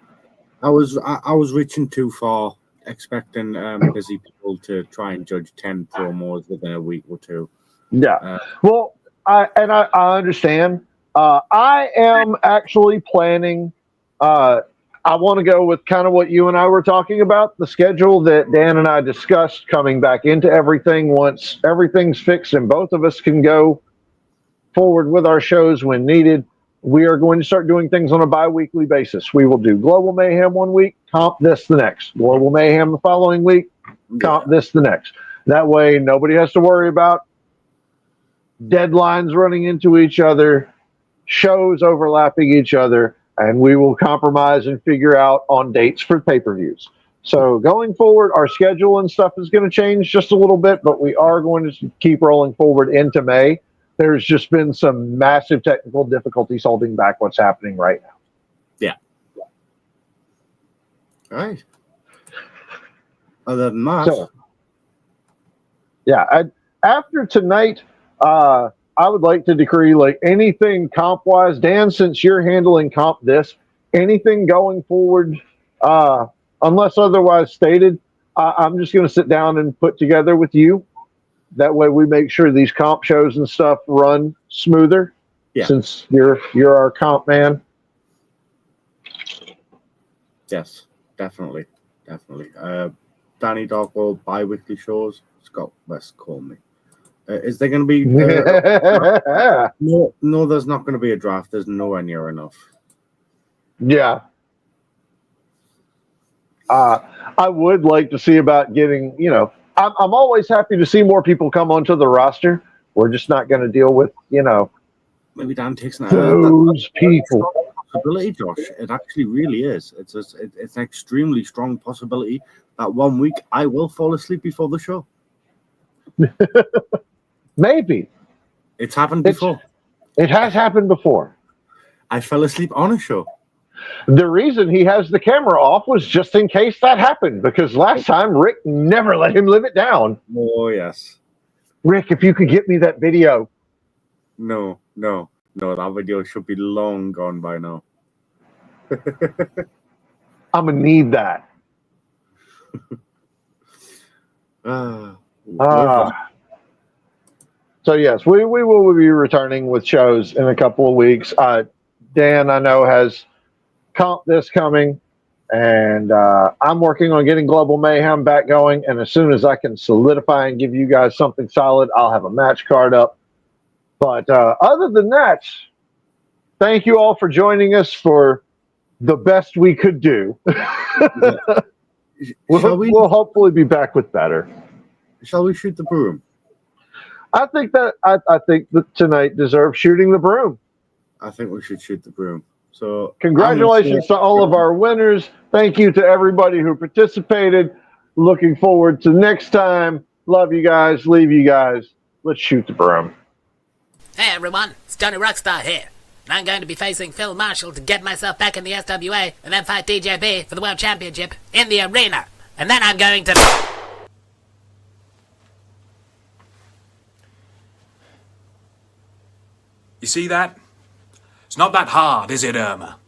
was reaching too far, expecting busy people to try and judge 10 promos within a week or two. Yeah. Well, I understand. I am actually planning. I want to go with kind of what you and I were talking about, the schedule that Dan and I discussed coming back into everything once everything's fixed and both of us can go forward with our shows when needed. We are going to start doing things on a bi-weekly basis. We will do Global Mayhem one week, comp this the next. Global Mayhem the following week, comp this the next. That way nobody has to worry about deadlines running into each other, shows overlapping each other, and we will compromise and figure out on dates for pay-per-views. So going forward, our schedule and stuff is going to change just a little bit, but we are going to keep rolling forward into May. There's just been some massive technical difficulties holding back what's happening right now. Yeah. All right. Other than that, so, yeah, after tonight, I would like to decree like anything comp wise, Dan, since you're handling comp this, anything going forward, unless otherwise stated, I'm just going to sit down and put together with you. That way we make sure these comp shows and stuff run smoother. Yeah. Since you're our comp man. Yes, definitely. Danny Dogwell bi-weekly shows. Scott West call me. Is there going to be no, there's not going to be a draft. There's nowhere near enough. Yeah. I would like to see about getting, I'm always happy to see more people come onto the roster. We're just not going to deal with, maybe Dan takes those people. Possibility, Josh. It actually really is. It's an extremely strong possibility that one week I will fall asleep before the show. Maybe. It's happened before. It has happened before. I fell asleep on a show. The reason he has the camera off was just in case that happened, because last time Rick never let him live it down. Oh, yes. Rick, if you could get me that video. No, that video should be long gone by now. I'm going to need that. So, yes, we will be returning with shows in a couple of weeks. Dan, I know, has comp this coming, and I'm working on getting Global Mayhem back going, and as soon as I can solidify and give you guys something solid, I'll have a match card up. But other than that, thank you all for joining us for the best we could do. We'll hopefully be back with better. Shall we shoot the broom? I think that tonight deserves shooting the broom. I think we should shoot the broom. So congratulations to all of our winners. Thank you to everybody who participated. Looking forward to next time. Love you guys. Leave you guys. Let's shoot the broom. Hey everyone, it's Johnny Rockstar here. And I'm going to be facing Phil Marshall to get myself back in the SWA and then fight DJB for the World Championship in the arena. And then I'm going to... You see that? It's not that hard, is it, Irma?